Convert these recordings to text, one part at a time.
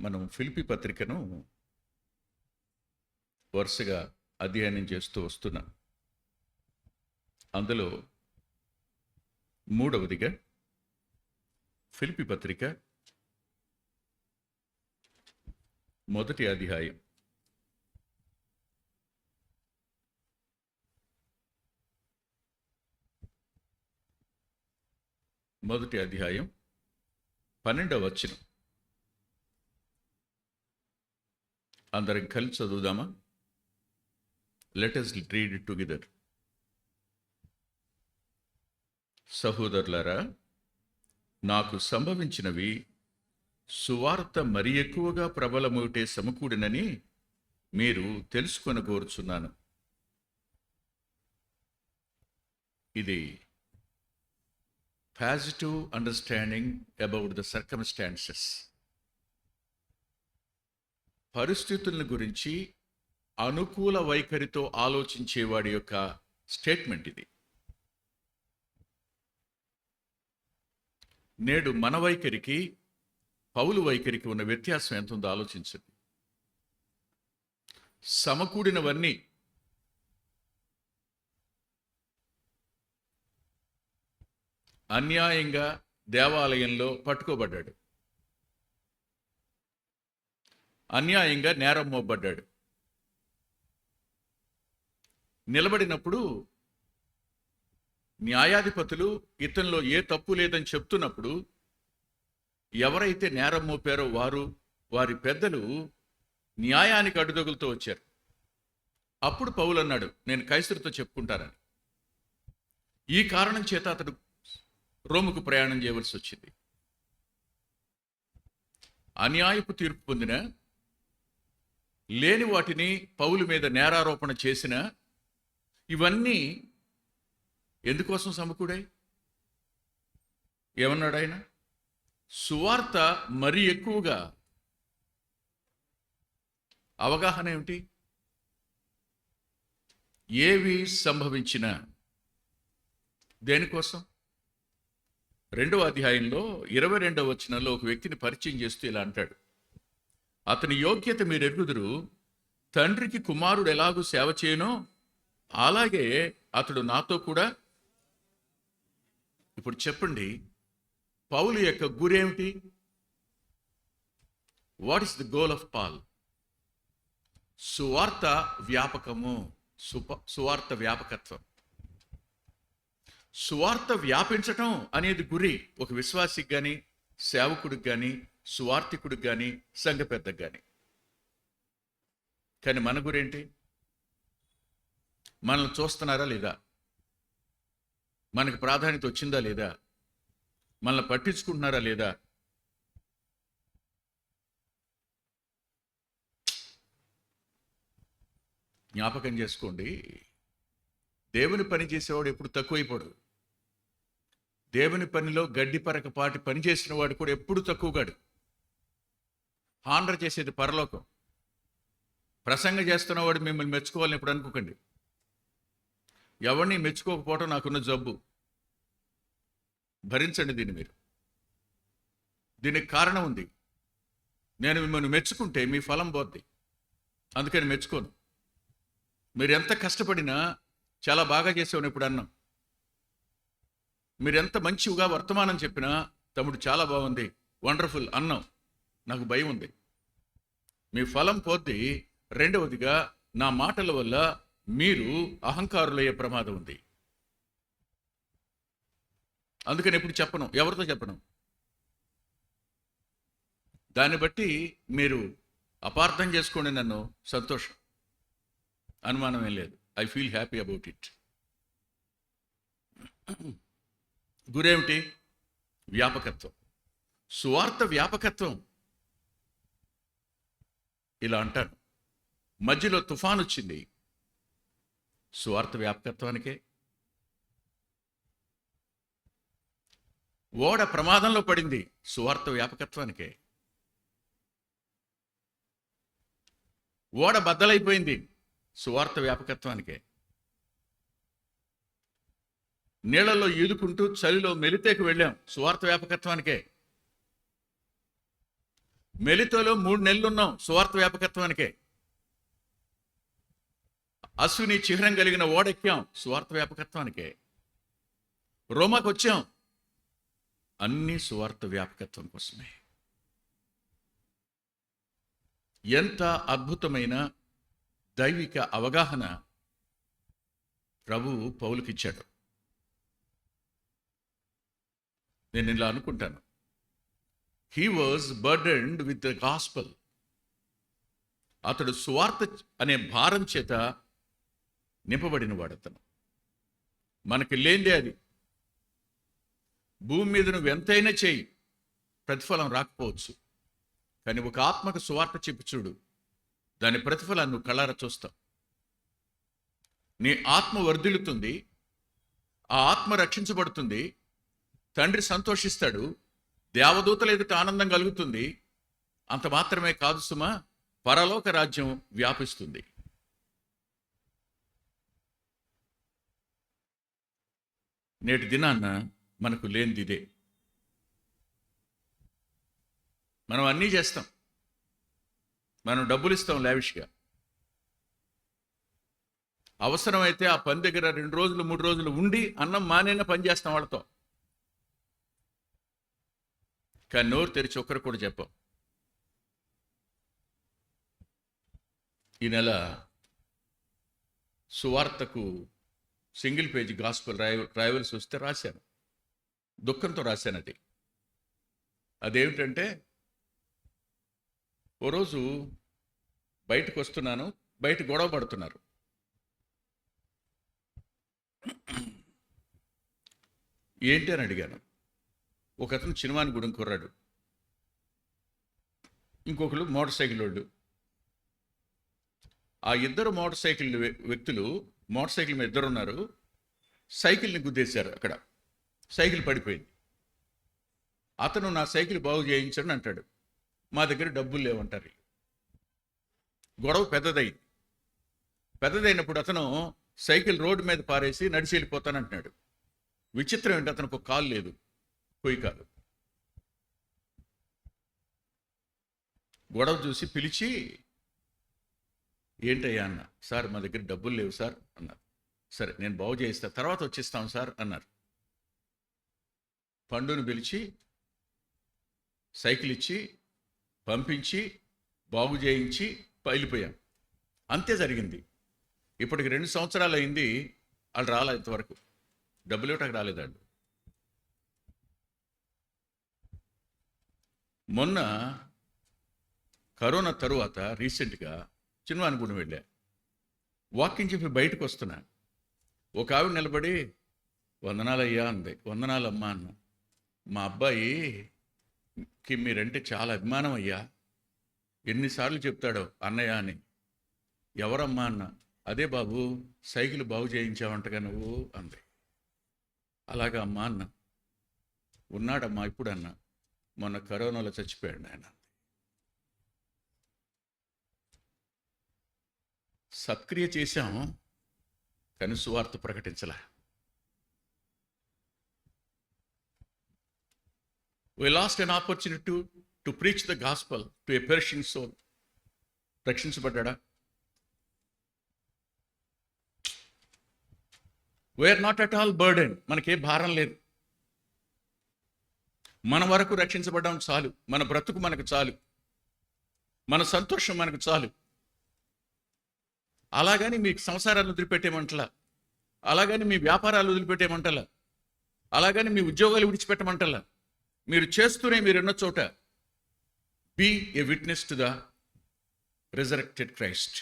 మనం ఫిలిప్పీ పత్రికను వరుసగా అధ్యయనం చేస్తూ వస్తున్నాం. అందులో మూడవదిగా ఫిలిప్పీ పత్రిక మొదటి అధ్యాయం మొదటి అధ్యాయం 12వ వచనం అందరం కలిసి చదువుదామా? Let us read it together. సహోదరులారా, నాకు సంభవించినవి సువార్త మరి ఎక్కువగా ప్రబలమవుటే సమకూడినని మీరు తెలుసుకొనగోరుచున్నాను. ఇది positive understanding about the circumstances. పరిస్థితులను గురించి అనుకూల వైఖరితో ఆలోచించేవాడి యొక్క స్టేట్మెంట్ ఇది. నేడు మన వైఖరికి పౌలు వైఖరికి ఉన్న వ్యత్యాసం ఎంత ఉందో ఆలోచించండి. సమకూడినవన్నీ అన్యాయంగా దేవాలయంలో పట్టుకోబడ్డాడు, అన్యాయంగా నేరం మోపబడ్డాడు. నిలబడినప్పుడు న్యాయాధిపతులు ఇతనిలో ఏ తప్పు లేదని చెప్తున్నప్పుడు ఎవరైతే నేరం మోపారో వారి పెద్దలు న్యాయానికి అడ్డుదగులుతూ వచ్చారు. అప్పుడు పౌలు అన్నాడు, నేను కైసరుతో చెప్పుకుంటానని. ఈ కారణం చేత అతడు రోముకు ప్రయాణం చేయవలసి వచ్చింది. అన్యాయపు తీర్పు పొందిన, లేని వాటిని పౌలు మీద నేరారోపణ చేసిన, ఇవన్నీ ఎందుకోసం సమకూడాయి? ఏమన్నాడు ఆయన? సువార్త మరి ఎక్కువగా. అవగాహన ఏమిటి? ఏవి సంభవించినా దేనికోసం? 2వ అధ్యాయంలో 22వ వచనంలో ఒక వ్యక్తిని పరిచయం చేస్తూ ఇలా అంటాడు, అతని యోగ్యత మీరు ఎరుగుదురు, తండ్రికి కుమారుడు ఎలాగూ సేవ చేయనో అలాగే అతడు నాతో కూడా. ఇప్పుడు చెప్పండి, పౌలు యొక్క గురేమిటి? What is the goal of Paul? సువార్త వ్యాపకము, సువార్త వ్యాపకత్వం. సువార్త వ్యాపించటం అనేది గురి ఒక విశ్వాసికి కానీ, సేవకుడికి కానీ, సువార్థికుడికి కానీ, సంఘ పెద్దకు కానీ. కానీ మన గురేంటి? మనల్ని చూస్తున్నారా లేదా? మనకు ప్రాధాన్యత వచ్చిందా లేదా? మనల్ని పట్టించుకుంటున్నారా లేదా? జ్ఞాపకం చేసుకోండి, దేవుని పని చేసేవాడు ఎప్పుడు తక్కువైపోడు. దేవుని పనిలో గడ్డి పరకపాటి పని చేసిన వాడు కూడా ఎప్పుడు తక్కువగాడు. హాండర్ చేసేది పరలోకం. ప్రసంగం చేస్తున్నవాడు మిమ్మల్ని మెచ్చుకోవాలని ఎప్పుడు అనుకోకండి. ఎవరిని మెచ్చుకోకపోవటం నాకున్న జబ్బు. భరించండి దీన్ని. మీరు దీనికి కారణం ఉంది. నేను మిమ్మల్ని మెచ్చుకుంటే మీ ఫలం పోద్ది, అందుకని మెచ్చుకోను. మీరు ఎంత కష్టపడినా చాలా బాగా చేసేవాడిని ఇప్పుడు అన్నాం. మీరు ఎంత మంచిగా వర్తమానం చెప్పినా తమ్ముడు చాలా బాగుంది, వండర్ఫుల్ అన్నాం, నాకు భయం ఉంది, మీ ఫలం పోద్ది. రెండవదిగా, నా మాటల వల్ల మీరు అహంకారులయ్యే ప్రమాదం ఉంది. అందుకని ఎప్పుడు చెప్పను, ఎవరితో చెప్పను. దాన్ని బట్టి మీరు అపార్థం చేసుకోండి నన్ను, సంతోషం, అనుమానం ఏం లేదు. I feel happy about it. గురేమిటి? వ్యాపకత్వం, సువార్త వ్యాపకత్వం. ఇలా అంటాను, మధ్యలో తుఫాన్ వచ్చింది, సువార్త వ్యాపకత్వానికే. ఓడ ప్రమాదంలో పడింది, సువార్త వ్యాపకత్వానికే. ఓడ బద్దలైపోయింది, సువార్త వ్యాపకత్వానికే. నీళ్లలో ఈదుకుంటూ చలిలో మెలితేకు వెళ్ళాం, సువార్త వ్యాపకత్వానికే. మెలితోలో 3 నెలలు ఉన్నాం సువార్త వ్యాపకత్వానికే. అశ్విని చిహ్నం కలిగిన ఓడెక్కాం సువార్త వ్యాపకత్వానికే. రోమాకు వచ్చాం, అన్ని సువార్త వ్యాపకత్వం కోసమే. ఎంత అద్భుతమైన దైవిక అవగాహన ప్రభువు పౌలుకిచ్చాడు. నేను ఇలా అనుకుంటాను, he was burdened with the gospel. అతడు సువార్త అనే భారం చేత నింపబడిన వాడతను. మనకి లేనిదే అది. భూమి మీద నువ్వు ఎంతైనా చేయి, ప్రతిఫలం రాకపోవచ్చు. కానీ ఒక ఆత్మకు సువార్త చెప్పి చూడు, దాని ప్రతిఫలాన్ని నువ్వు కళ్ళారా చూస్తావు. నీ ఆత్మ వర్ధిల్లుతుంది, ఆ ఆత్మ రక్షించబడుతుంది, తండ్రి సంతోషిస్తాడు, దేవదూతల ఎదుట ఆనందం కలుగుతుంది. అంత మాత్రమే కాదు సుమా, పరలోక రాజ్యం వ్యాపిస్తుంది. నేటి దినాన్న మనకు లేనిది ఇదే. మనం అన్నీ చేస్తాం, మనం డబ్బులు ఇస్తాం లావిష్గా. అవసరమైతే ఆ పని దగ్గర 2 రోజులు 3 రోజులు ఉండి అన్నం మానైనా పని చేస్తాం వాళ్ళతో. కానీ నోరు తెరిచి ఒక్కరు కూడా చెప్పాం. ఈ నెల సువార్తకు సింగిల్ పేజీ గాస్పల్ రాయవలసి వస్తే రాశాను, దుఃఖంతో రాశాను. అదేమిటంటే, ఓ రోజు బయటకు వస్తున్నాను, బయట గొడవ పడుతున్నారు. ఏంటి అని అడిగాను. ఒక అతను చిన్నవాని గుడం కుర్రాడు, ఇంకొకరు మోటార్ సైకిల్ వాళ్ళు. ఆ ఇద్దరు మోటార్ సైకిల్ వ్యక్తులు మోటార్ సైకిల్ మీద 2 ఉన్నారు. సైకిల్ని గుద్దేశారు. అక్కడ సైకిల్ పడిపోయింది. అతను నా సైకిల్ బాగు చేయించండి అంటాడు. మా దగ్గర డబ్బులు లేవంటారు. గొడవ పెద్దదైనప్పుడు అతను సైకిల్ రోడ్డు మీద పారేసి నడిచి వెళ్ళిపోతానంటున్నాడు. విచిత్రం ఏంటి, అతనికి ఒక కాలు లేదు, పొయ్యి కాదు. గొడవ చూసి పిలిచి, ఏంటయ్యా అన్న. సార్ మా దగ్గర డబ్బులు లేవు సార్ అన్నారు. సరే నేను బాగు చేయిస్తా, తర్వాత వచ్చేస్తాం సార్ అన్నారు. పండుని పిలిచి సైకిల్ ఇచ్చి పంపించి బాగు చేయించి వెళ్ళిపోయాం. అంతే జరిగింది. ఇప్పటికి 2 సంవత్సరాలు అయింది, వాళ్ళు రాలే, ఇంతవరకు డబ్బులు ఇవ్వటానికి రాలేదండి. మొన్న కరోనా తరువాత రీసెంట్గా చిన్నవానిగూడెం వెళ్ళా. వాకింగ్ చెప్పి బయటకు వస్తున్నా, ఒక ఆవిడ నిలబడి, వందనాలయ్యా అంది. వందనాలమ్మా అన్న. మా అబ్బాయికి మీరంటే చాలా అభిమానం అయ్యా, ఎన్నిసార్లు చెప్తాడో అన్నయ్య అని. ఎవరమ్మా అన్న. అదే బాబు, సైకిల్ బాగు చేయించావంటగా నువ్వు అంది. అలాగా అమ్మా అన్న. ఉన్నాడమ్మా ఇప్పుడు అన్న. మొన్న కరోనాలో చచ్చిపోయాడు ఆయన. సత్క్రియ చేశాం, కానీ సువార్త ప్రకటించలే. We lost an opportunity to preach the gospel to a perishing soul. రక్షించబడ్డా? We are not at all burdened. మనకే భారం లేదు. మన వరకు రక్షించబడ్డాం చాలు. మన బ్రతుకు మనకు చాలు. మన సంతోషం మనకు చాలు. అలాగని మీకు సంసారాలు వదిలిపెట్టేమంటలా, అలాగని మీ వ్యాపారాలు వదిలిపెట్టేమంటలా, అలాగని మీ ఉద్యోగాలు విడిచిపెట్టమంటలా. మీరు చేస్తూనే మీరున్న చోట be a witness to the resurrected Christ.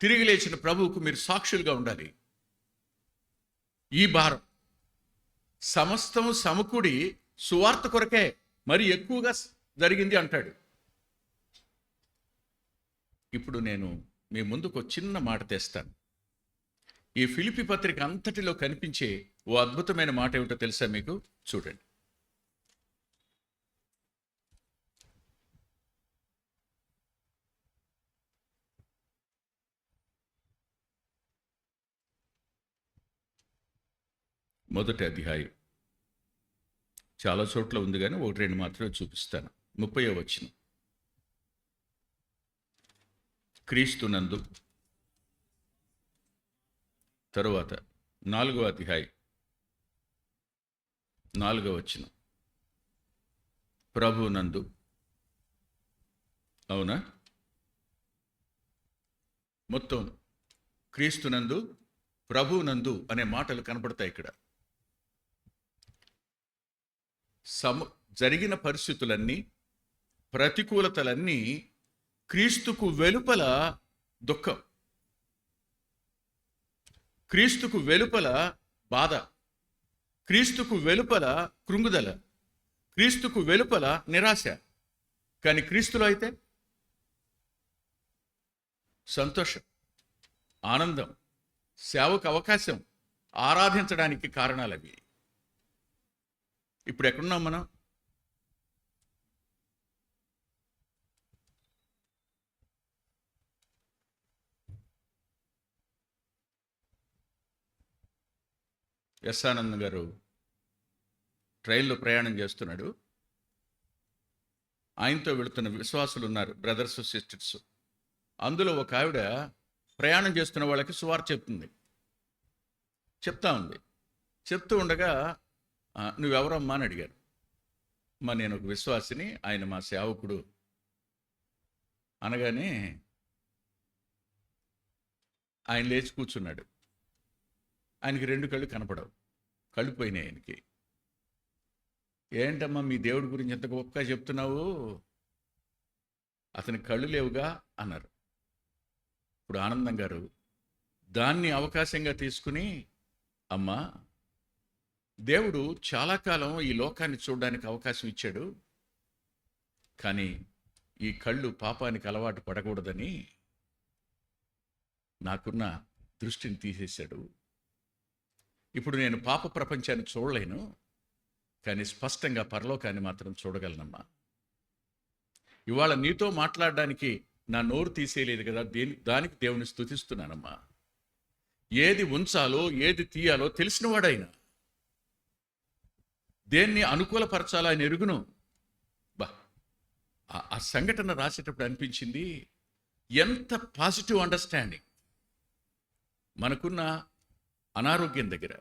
తిరిగి లేచిన ప్రభువుకు మీరు సాక్షులుగా ఉండాలి. ఈ భారం సమస్తం సమకూడి సువార్త కొరకే మరి ఎక్కువగా జరిగింది అంటాడు. ఇప్పుడు నేను మీ ముందుకు చిన్న మాట తెస్తాను. ఈ ఫిలిప్పీ పత్రిక అంతటిలో కనిపించే ఓ అద్భుతమైన మాట ఏమిటో తెలుసా మీకు? చూడండి. మొదటి అధ్యాయం చాలా చోట్ల ఉంది, కానీ 1-2 మాత్రమే చూపిస్తాను. 30వ వచనం. క్రీస్తునందు. తరువాత 4వ అధ్యాయం 4వ వచనం. ప్రభునందు. అవునా? మొత్తం క్రీస్తునందు, ప్రభునందు అనే మాటలు కనపడతాయి ఇక్కడ. జరిగిన పరిస్థితులన్నీ, ప్రతికూలతలన్నీ క్రీస్తుకు వెలుపల దుఃఖం, క్రీస్తుకు వెలుపల బాధ, క్రీస్తుకు వెలుపల కృంగుదల, క్రీస్తుకు వెలుపల నిరాశ. కానీ క్రీస్తులో అయితే సంతోషం, ఆనందం, సేవకు అవకాశం, ఆరాధించడానికి కారణాలు అవి. ఇప్పుడు ఎక్కడున్నాం మనం? ఎస్ ఆనంద్ గారు ట్రైన్లో ప్రయాణం చేస్తున్నాడు. ఆయనతో వెళుతున్న విశ్వాసులు ఉన్నారు, బ్రదర్స్ సిస్టర్స్. అందులో ఒక ఆవిడ ప్రయాణం చేస్తున్న వాళ్ళకి సువార్త చెప్తా ఉంది. చెప్తూ ఉండగా, నువ్వెవరమ్మా అని అడిగారు. నేను ఒక విశ్వాసిని, ఆయన మా సేవకుడు అనగానే ఆయన లేచి కూర్చున్నాడు. ఆయనకి 2 కళ్ళు కనపడవు, కళ్ళు పోయినాయి ఆయనకి. ఏంటమ్మా మీ దేవుడి గురించి ఎంత గొప్పగా చెప్తున్నావు, అతనికి కళ్ళు లేవుగా అన్నారు. ఇప్పుడు ఆనందం గారు దాన్ని అవకాశంగా తీసుకుని, అమ్మా దేవుడు చాలా కాలం ఈ లోకాన్ని చూడడానికి అవకాశం ఇచ్చాడు, కానీ ఈ కళ్ళు పాపానికి అలవాటు పడకూడదని నాకున్న దృష్టిని తీసేశాడు. ఇప్పుడు నేను పాప ప్రపంచాన్ని చూడలేను, కానీ స్పష్టంగా పరలోకాన్ని మాత్రం చూడగలనమ్మా. ఇవాళ నీతో మాట్లాడడానికి నా నోరు తీసేయలేదు కదా, దానికి దేవుని స్తుతిస్తున్నానమ్మా. ఏది ఉంచాలో ఏది తీయాలో తెలిసినవాడైనా, దేన్ని అనుకూలపరచాలో ఆయన ఎరుగును. ఆ సంఘటన రాసేటప్పుడు అనిపించింది, ఎంత పాజిటివ్ అండర్స్టాండింగ్. మనకున్న అనారోగ్యం దగ్గర,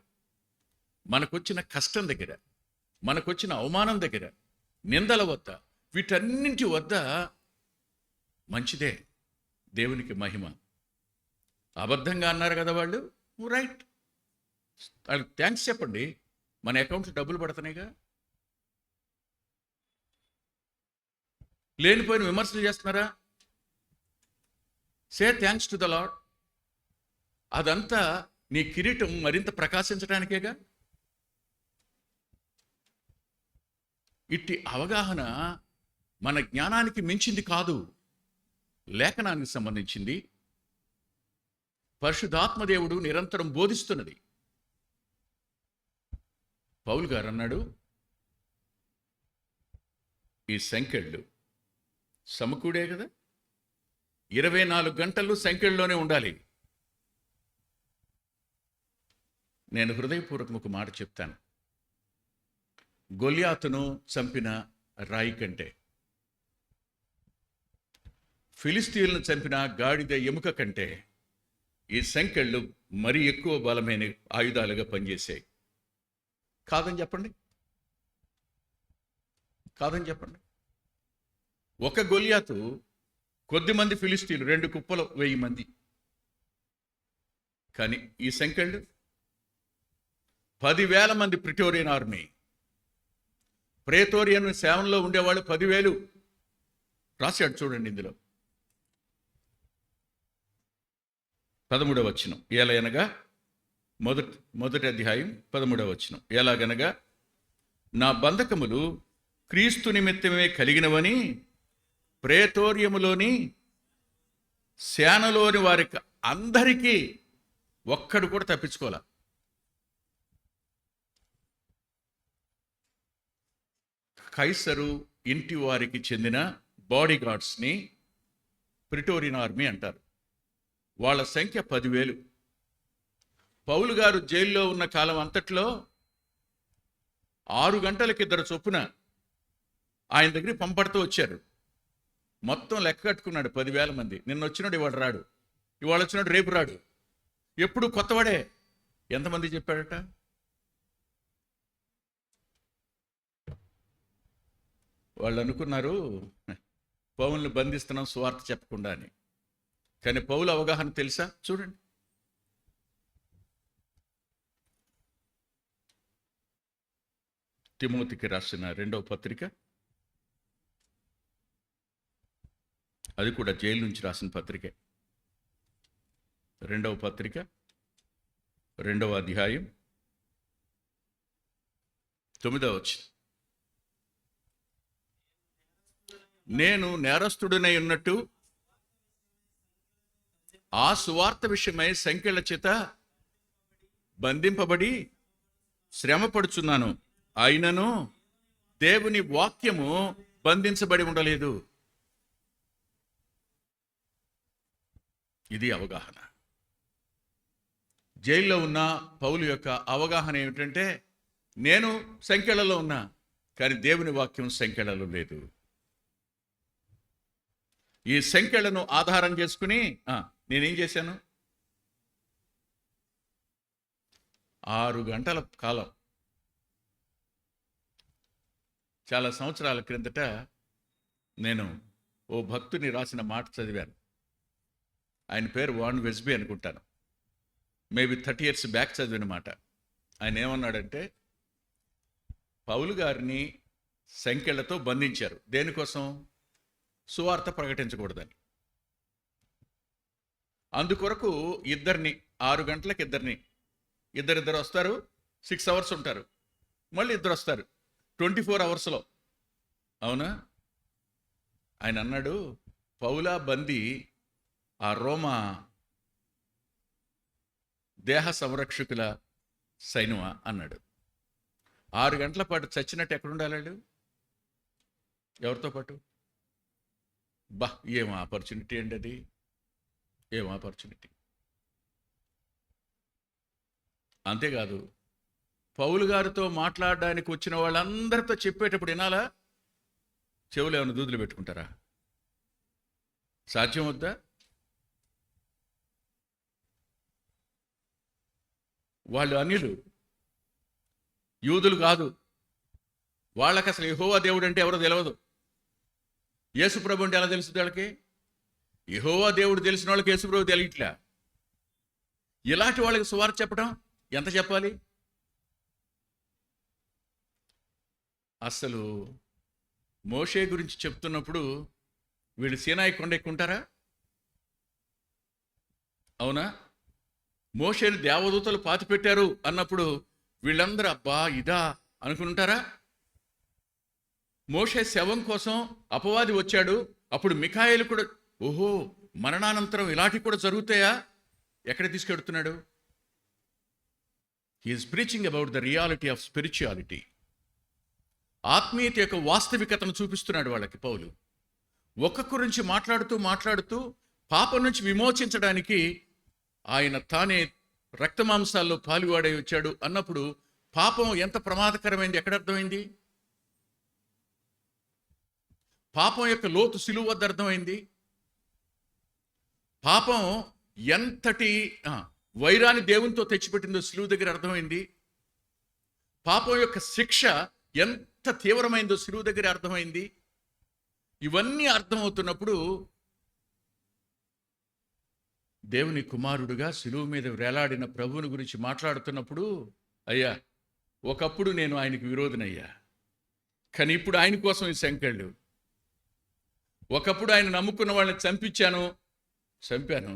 మనకొచ్చిన కష్టం దగ్గర, మనకొచ్చిన అవమానం దగ్గర, నిందల వద్ద, వీటన్నింటి వద్ద మంచిదే, దేవునికి మహిమ. అబద్ధంగా అన్నారు కదా వాళ్ళు, రైట్, వాళ్ళకి థ్యాంక్స్ చెప్పండి, మన అకౌంట్లో డబ్బులు పడుతున్నాయిగా. లేనిపోయిన విమర్శలు చేస్తున్నారా? Say thanks to the lord. అదంతా నీ కిరీటం మరింత ప్రకాశించడానికేగా. ఇట్టి అవగాహన మన జ్ఞానానికి మించింది కాదు, లేఖనానికి సంబంధించింది. పరిశుద్ధాత్మదేవుడు నిరంతరం బోధిస్తున్నది. పౌలు గారు అన్నాడు, ఈ సంకెళ్ళు సమకూడే కదా, 24 గంటలు సంకెళ్ళలోనే ఉండాలి. నేను హృదయపూర్వకం ఒక మాట చెప్తాను. గొల్యాతును చంపిన రాయి కంటే, ఫిలిస్తీన్లను చంపిన గాడిద ఎముక కంటే ఈ సంకెళ్ళు మరీ ఎక్కువ బలమైన ఆయుధాలుగా పనిచేసాయి. కాదని చెప్పండి, కాదని చెప్పండి. ఒక గొల్యాతు కొద్దిమంది ఫిలిస్తీన్లు, 2 కుప్పలు 1000 మంది. కానీ ఈ సంకెళ్ళు 10,000 మంది ప్రిటోరియన్ ఆర్మీ. ప్రేతోరియన్ సేవలో ఉండేవాళ్ళు 10,000 రాశాడు చూడండి ఇందులో. 13వ వచనం. ఎలాగనగా మొదటి అధ్యాయం 13వ వచనం. ఎలాగనగా నా బంధకములు క్రీస్తు నిమిత్తమే కలిగినవని ప్రేతోర్యములోని సేనలోని వారికి అందరికీ ఒక్కడు కూడా తప్పించుకోలే. కైసరు ఇంటి వారికి చెందిన బాడీ గార్డ్స్ని ప్రిటోరియన్ ఆర్మీ అంటారు. వాళ్ళ సంఖ్య 10,000. పౌలు గారు జైల్లో ఉన్న కాలం అంతట్లో 6 గంటలకి 2 చొప్పున ఆయన దగ్గరికి పంపడుతూ వచ్చారు. మొత్తం లెక్క కట్టుకున్నాడు 10,000 మంది. నిన్న వచ్చినాడు ఇవాడు రాడు, ఇవాళ వచ్చినాడు రేపు రాడు, ఎప్పుడు కొత్తవాడే. ఎంతమంది చెప్పాడట? వాళ్ళు అనుకున్నారు పౌలుని బంధిస్తున్నాం సువార్త చెప్పకుండా అని. కానీ పౌలు అవగాహన తెలుసా? చూడండి, తిమోతికి రాసిన 2వ పత్రిక, అది కూడా జైలు నుంచి రాసిన పత్రికే. 2వ పత్రిక 2వ అధ్యాయం 9వ వచనం. నేను నేరస్తుడినై ఉన్నట్టు ఆ సువార్త విషయమై సంకెళ్ల చేత బంధింపబడి శ్రమపడుచున్నాను, అయినను దేవుని వాక్యము బంధించబడి ఉండలేదు. ఇది అవగాహన. జైల్లో ఉన్న పౌలు యొక్క అవగాహన ఏమిటంటే, నేను సంకెళ్లలో ఉన్నా, కానీ దేవుని వాక్యం సంకెళ్లలో లేదు. ఈ సంఖ్యలను ఆధారం చేసుకుని నేనేం చేశాను? 6 గంటల కాలం, చాలా సంవత్సరాల క్రిందట నేను ఓ భక్తుని రాసిన మాట చదివాను. ఆయన పేరు వాన్ వెస్బీ అనుకుంటాను. మేబీ 30 years బ్యాక్ చదివిన మాట. ఆయన ఏమన్నాడంటే, పౌలు గారిని సంఖ్యలతో బంధించారు. దేనికోసం? సువార్త ప్రకటించకూడదని. అందుకొరకు ఇద్దరిని 6 గంటలకు ఇద్దరిద్దరు వస్తారు, 6 hours ఉంటారు, మళ్ళీ ఇద్దరు వస్తారు 24 hours. అవునా? ఆయన అన్నాడు, పౌలా బందీ ఆ రోమా దేహ సంరక్షకుల సైన్యమా అన్నాడు. 6 గంటల పాటు చచ్చినట్టు ఎక్కడుండాలి? ఎవరితో పాటు? ఏం ఆపర్చునిటీ అండి అది, ఏం ఆపర్చునిటీ. అంతేకాదు, పౌలు గారితో మాట్లాడడానికి వచ్చిన వాళ్ళందరితో చెప్పేటప్పుడు వినాలా? చెవులు ఏమైనా దూదులు పెట్టుకుంటారా? సాధ్యం వద్దా? వాళ్ళు అన్యులు, యూదులు కాదు. వాళ్ళకి అసలు యెహోవా దేవుడు అంటే ఎవరో తెలియదు. యేసుప్రభు అంటే ఎలా తెలుస్తుంది వాళ్ళకి? యెహోవా దేవుడు తెలిసిన వాళ్ళకి యేసుప్రభు తెలియట్లే. ఇలాంటి వాళ్ళకి సువార్త చెప్పడం ఎంత చెప్పాలి? అసలు మోషే గురించి చెప్తున్నప్పుడు వీళ్ళు సీనాయి కొండ ఎక్కుంటారా? అవునా? మోషేని దేవదూతలు పాతిపెట్టారు అన్నప్పుడు వీళ్ళందరూ అబ్బా ఇదా అనుకుంటారా? మోషే శవం కోసం అపవాది వచ్చాడు, అప్పుడు మిఖాయేలు కూడా ఓహో మరణానంతరం ఇలాంటివి కూడా జరుగుతాయా? ఎక్కడ తీసుకెడుతున్నాడు? He is preaching about the reality of spirituality. ఆత్మీయత యొక్క వాస్తవికతను చూపిస్తున్నాడు వాళ్ళకి పౌలు. ఒక్కొక్క గురించి మాట్లాడుతూ పాపం నుంచి విమోచించడానికి ఆయన తానే రక్తమాంసాల్లో పాలువాడై వచ్చాడు అన్నప్పుడు పాపం ఎంత ప్రమాదకరమైంది ఎక్కడ అర్థమైంది? పాపం యొక్క లోతు సిలువ వద్ద అర్థమైంది. పాపం ఎంతటి వైరాన్ని దేవునితో తెచ్చిపెట్టిందో సిలువ దగ్గర అర్థమైంది. పాపం యొక్క శిక్ష ఎంత తీవ్రమైందో సిలువ దగ్గర అర్థమైంది. ఇవన్నీ అర్థమవుతున్నప్పుడు దేవుని కుమారుడుగా సిలువ మీద వేలాడిన ప్రభువుని గురించి మాట్లాడుతున్నప్పుడు, అయ్యా ఒకప్పుడు నేను ఆయనకు విరోధనయ్యా, కానీ ఇప్పుడు ఆయన కోసం ఈ సంకెళ్ళు. ఒకప్పుడు ఆయన నమ్ముకున్న వాళ్ళని చంపాను,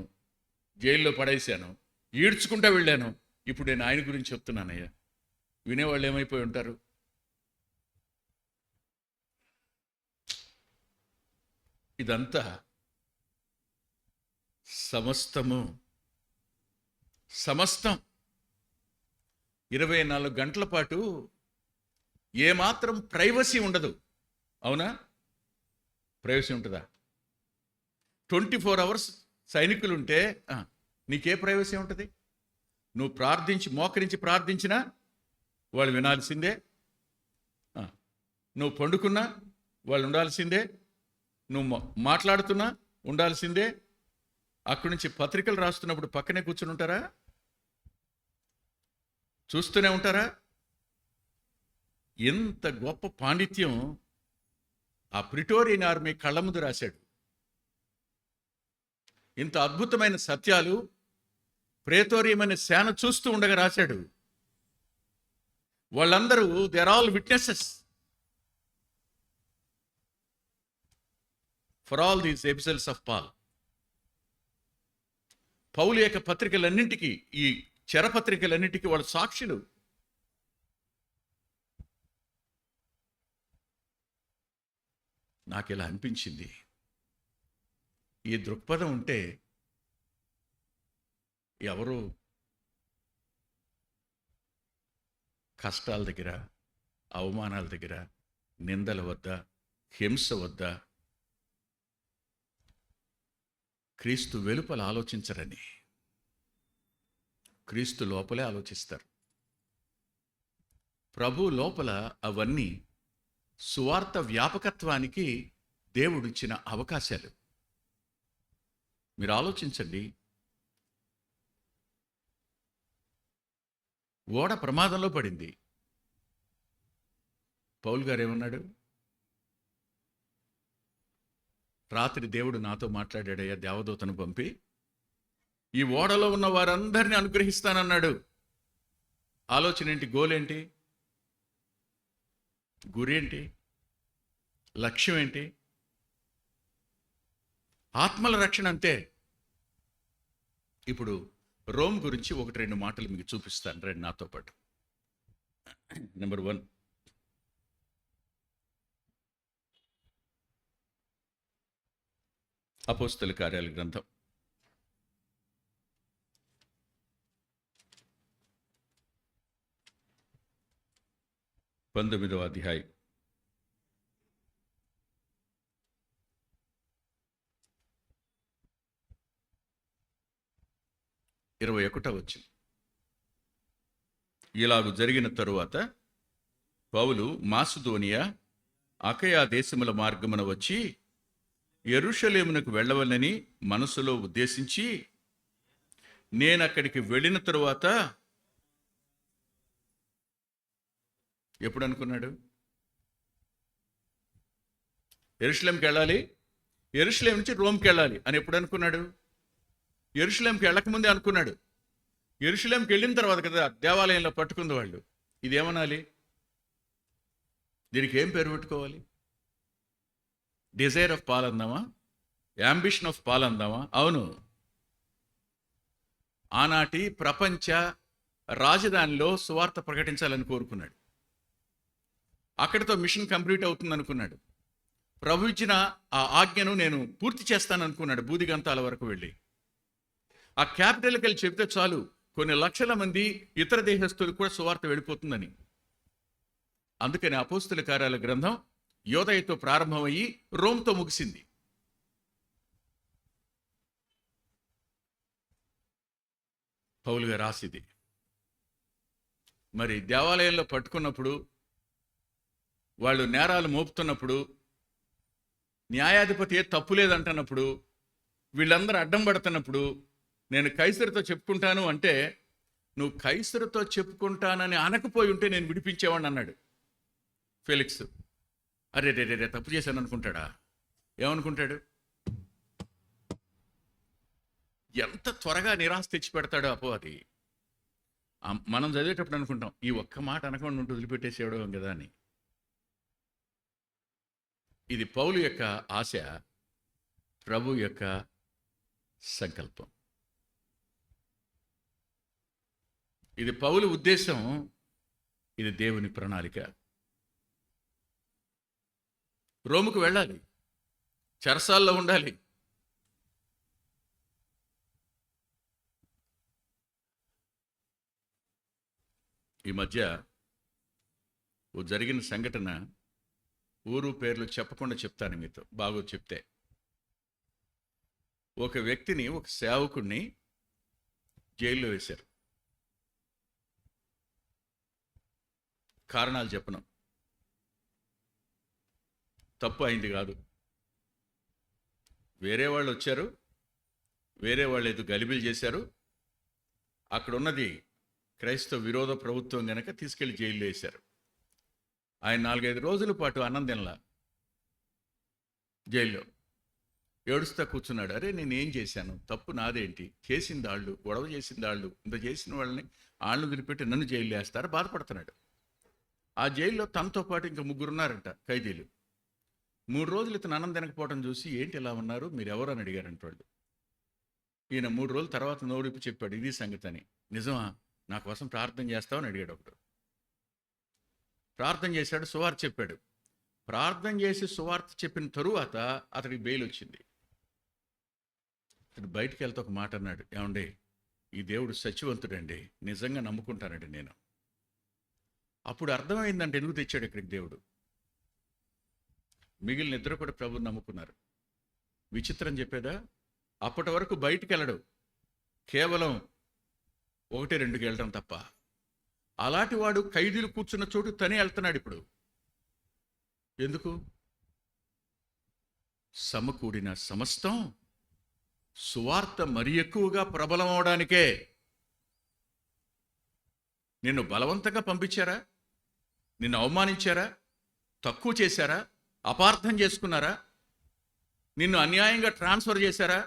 జైల్లో పడేశాను, ఈడ్చుకుంటా వెళ్ళాను, ఇప్పుడు నేను ఆయన గురించి చెప్తున్నానయ్యా. వినేవాళ్ళు ఏమైపోయి ఉంటారు? ఇదంతా సమస్తం 24 గంటల పాటు ఏమాత్రం ప్రైవసీ ఉండదు. అవునా? ప్రైవసీ ఉంటుందా? 24 hours సైనికులుంటే నీకే ప్రైవసీ ఉంటుంది? నువ్వు మోకరించి ప్రార్థించినా వాళ్ళు వినాల్సిందే. నువ్వు పండుకున్నా వాళ్ళు ఉండాల్సిందే, నువ్వు మాట్లాడుతున్నా ఉండాల్సిందే. అక్కడి నుంచి పత్రికలు రాస్తున్నప్పుడు పక్కనే కూర్చుని ఉంటారా? చూస్తూనే ఉంటారా? ఎంత గొప్ప పాండిత్యం ఆ ప్రిటోరియన్ ఆర్మీ కళ్ళ ముందు రాశాడు. ఇంత అద్భుతమైన సత్యాలు ప్రేతోరియమైన సేన చూస్తూ ఉండగా రాశాడు. వాళ్ళందరూ they are all witnesses for all these episodes of Paul. పౌలు యొక్క పత్రికలన్నింటికి, ఈ చెరపత్రికలన్నింటికి వాళ్ళు సాక్షులు. నాకు ఇలా అనిపించింది, ఈ దృక్పథం ఉంటే ఎవరు కష్టాల దగ్గర, అవమానాల దగ్గర, నిందల వద్ద, హింస వద్ద క్రీస్తు వెలుపల ఆలోచించరని, క్రీస్తు లోపలే ఆలోచిస్తారు. ప్రభు లోపల అవన్నీ సువార్త వ్యాపకత్వానికి దేవుడిచ్చిన అవకాశాలు. మీరు ఆలోచించండి, ఓడ ప్రమాదంలో పడింది. పౌలు గారు ఏమన్నాడు? రాత్రి దేవుడు నాతో మాట్లాడాడయ్యా, దేవదూతను పంపి ఈ ఓడలో ఉన్న వారందరినీ అనుగ్రహిస్తానన్నాడు. ఆలోచన ఏంటి? గోలేంటి? గురి ఏంటి? లక్ష్యం ఏంటి? ఆత్మల రక్షణ అంతే. ఇప్పుడు రోమ్ గురించి 1-2 మాటలు మీకు చూపిస్తాను, రండి నాతో పాటు. నెంబర్ 1, అపోస్తల కార్యాల గ్రంథం 19వ అధ్యాయం 21వ వచనం. ఇలాగు జరిగిన తరువాత పౌలు మాసిదోనియా, అకయా దేశముల మార్గమున వచ్చి యెరూషలేమునకు వెళ్ళవలనని మనసులో ఉద్దేశించి, నేనక్కడికి వెళ్ళిన తరువాత, ఎప్పుడు అనుకున్నాడు? యెరూషలేంకి వెళ్ళాలి, యెరూషలేం నుంచి రోమ్కి వెళ్ళాలి అని ఎప్పుడు అనుకున్నాడు? యెరూషలేంకి వెళ్ళకముందే అనుకున్నాడు. యెరూషలేంకి వెళ్ళిన తర్వాత కదా దేవాలయంలో పట్టుకుంది వాళ్ళు. ఇదేమనాలి? దీనికి ఏం పేరు పెట్టుకోవాలి? డిజైర్ ఆఫ్ పాల్ అందామా? యాంబిషన్ ఆఫ్ పాల్ అందామా? అవును, ఆనాటి ప్రపంచ రాజధానిలో సువార్త ప్రకటించాలని కోరుకున్నాడు. అక్కడితో మిషన్ కంప్లీట్ అవుతుంది అనుకున్నాడు. ప్రభు ఇచ్చిన ఆ ఆజ్ఞను నేను పూర్తి చేస్తాను అనుకున్నాడు. బూదిగంతాల వరకు వెళ్ళి ఆ క్యాపిటల్కి వెళ్ళి చెప్తే చాలు, కొన్ని లక్షల మంది ఇతర దేశస్తులు కూడా సువార్త వెళ్ళిపోతుందని. అందుకని అపోస్తల కార్యాల గ్రంథం యోదయతో ప్రారంభమయ్యి రోమ్తో ముగిసింది. పౌలుగా రాసిది. మరి దేవాలయంలో పట్టుకున్నప్పుడు, వాళ్ళు నేరాలు మోపుతున్నప్పుడు, న్యాయాధిపతి ఏ తప్పు లేదంటున్నప్పుడు, వీళ్ళందరూ అడ్డం పడుతున్నప్పుడు, నేను కైసరుతో చెప్పుకుంటాను అంటే, నువ్వు కైసరుతో చెప్పుకుంటానని అనకపోయి ఉంటే నేను విడిపించేవాడిని అన్నాడు ఫెలిక్స్. అరే రే రే తప్పు చేశాను అనుకుంటాడా? ఏమనుకుంటాడు? ఎంత త్వరగా నిరాశ తెచ్చి పెడతాడో అపవాది. మనం చదివేటప్పుడు అనుకుంటాం, ఈ ఒక్క మాట అనకుండా ఉంటూ వదిలిపెట్టేసేవడం కదా అని. ఇది పౌలు యొక్క ఆశ, ప్రభు యొక్క సంకల్పం. ఇది పౌలు ఉద్దేశం, ఇది దేవుని ప్రణాళిక. రోముకు వెళ్ళాలి, చెరసాల్లో ఉండాలి. ఈ మధ్య ఓ జరిగిన సంఘటన, ఊరు పేర్లు చెప్పకుండా చెప్తాను మీతో, బాగో చెప్తే. ఒక వ్యక్తిని, ఒక సేవకుడిని జైల్లో వేశారు. కారణాలు చెప్పను. తప్పు అయింది కాదు. వేరే వాళ్ళు వచ్చారు, వేరే వాళ్ళు ఏదో గలిబిలు చేశారు. అక్కడ ఉన్నది క్రైస్తవ విరోధ ప్రభుత్వం గనక తీసుకెళ్లి జైల్లో వేశారు. ఆయన 4-5 రోజుల పాటు అన్నం తినలా, జైల్లో ఏడుస్తా కూర్చున్నాడు. అరే నేనేం చేశాను, తప్పు నాదేంటి, చేసింది వాళ్ళు, గొడవ చేసింది వాళ్ళు, ఇంత చేసిన వాళ్ళని వాళ్ళని వదిలిపెట్టి నన్ను జైల్లో వేస్తారు, బాధపడుతున్నాడు. ఆ జైల్లో తనతో పాటు ఇంకా 3 ఉన్నారంట ఖైదీలు. 3 రోజులు ఇతను అన్నం తినకపోవడం చూసి ఏంటి ఇలా ఉన్నారు, మీరు ఎవరు అని అడిగారంట వాళ్ళు. ఈయన 3 రోజుల తర్వాత నోడిపి చెప్పాడు, ఇది సంగతి అని. నిజమా, నా కోసం ప్రార్థన చేస్తావని అడిగాడు ఒకడు. ప్రార్థన చేశాడు, సువార్త చెప్పాడు. ప్రార్థన చేసి సువార్త చెప్పిన తరువాత అతడికి బెయిల్ వచ్చింది. అతడు బయటికి వెళ్తే ఒక మాట అన్నాడు, ఏమండి ఈ దేవుడు సత్యవంతుడండి, నిజంగా నమ్ముకుంటానండి నేను. అప్పుడు అర్థమైందంటే ఎందుకు తెచ్చాడు ఇక్కడికి దేవుడు. మిగిలిన ఇద్దరు కూడా ప్రభువుని నమ్ముకున్నారు. విచిత్రం చెప్పేదా, అప్పటి వరకు బయటికి వెళ్ళడు, కేవలం 1-2కి వెళ్ళడం తప్ప. అలాంటి వాడు ఖైదీలు కూర్చున్న చోటు తనే వెళ్తున్నాడు ఇప్పుడు. ఎందుకు? సమకూడిన సమస్తం సువార్త మరి ఎక్కువగా ప్రబలం అవడానికే. నిన్ను బలవంతంగా పంపించారా, నిన్ను అవమానించారా, తక్కువ చేశారా, అపార్థం చేసుకున్నారా, నిన్ను అన్యాయంగా ట్రాన్స్ఫర్ చేశారా,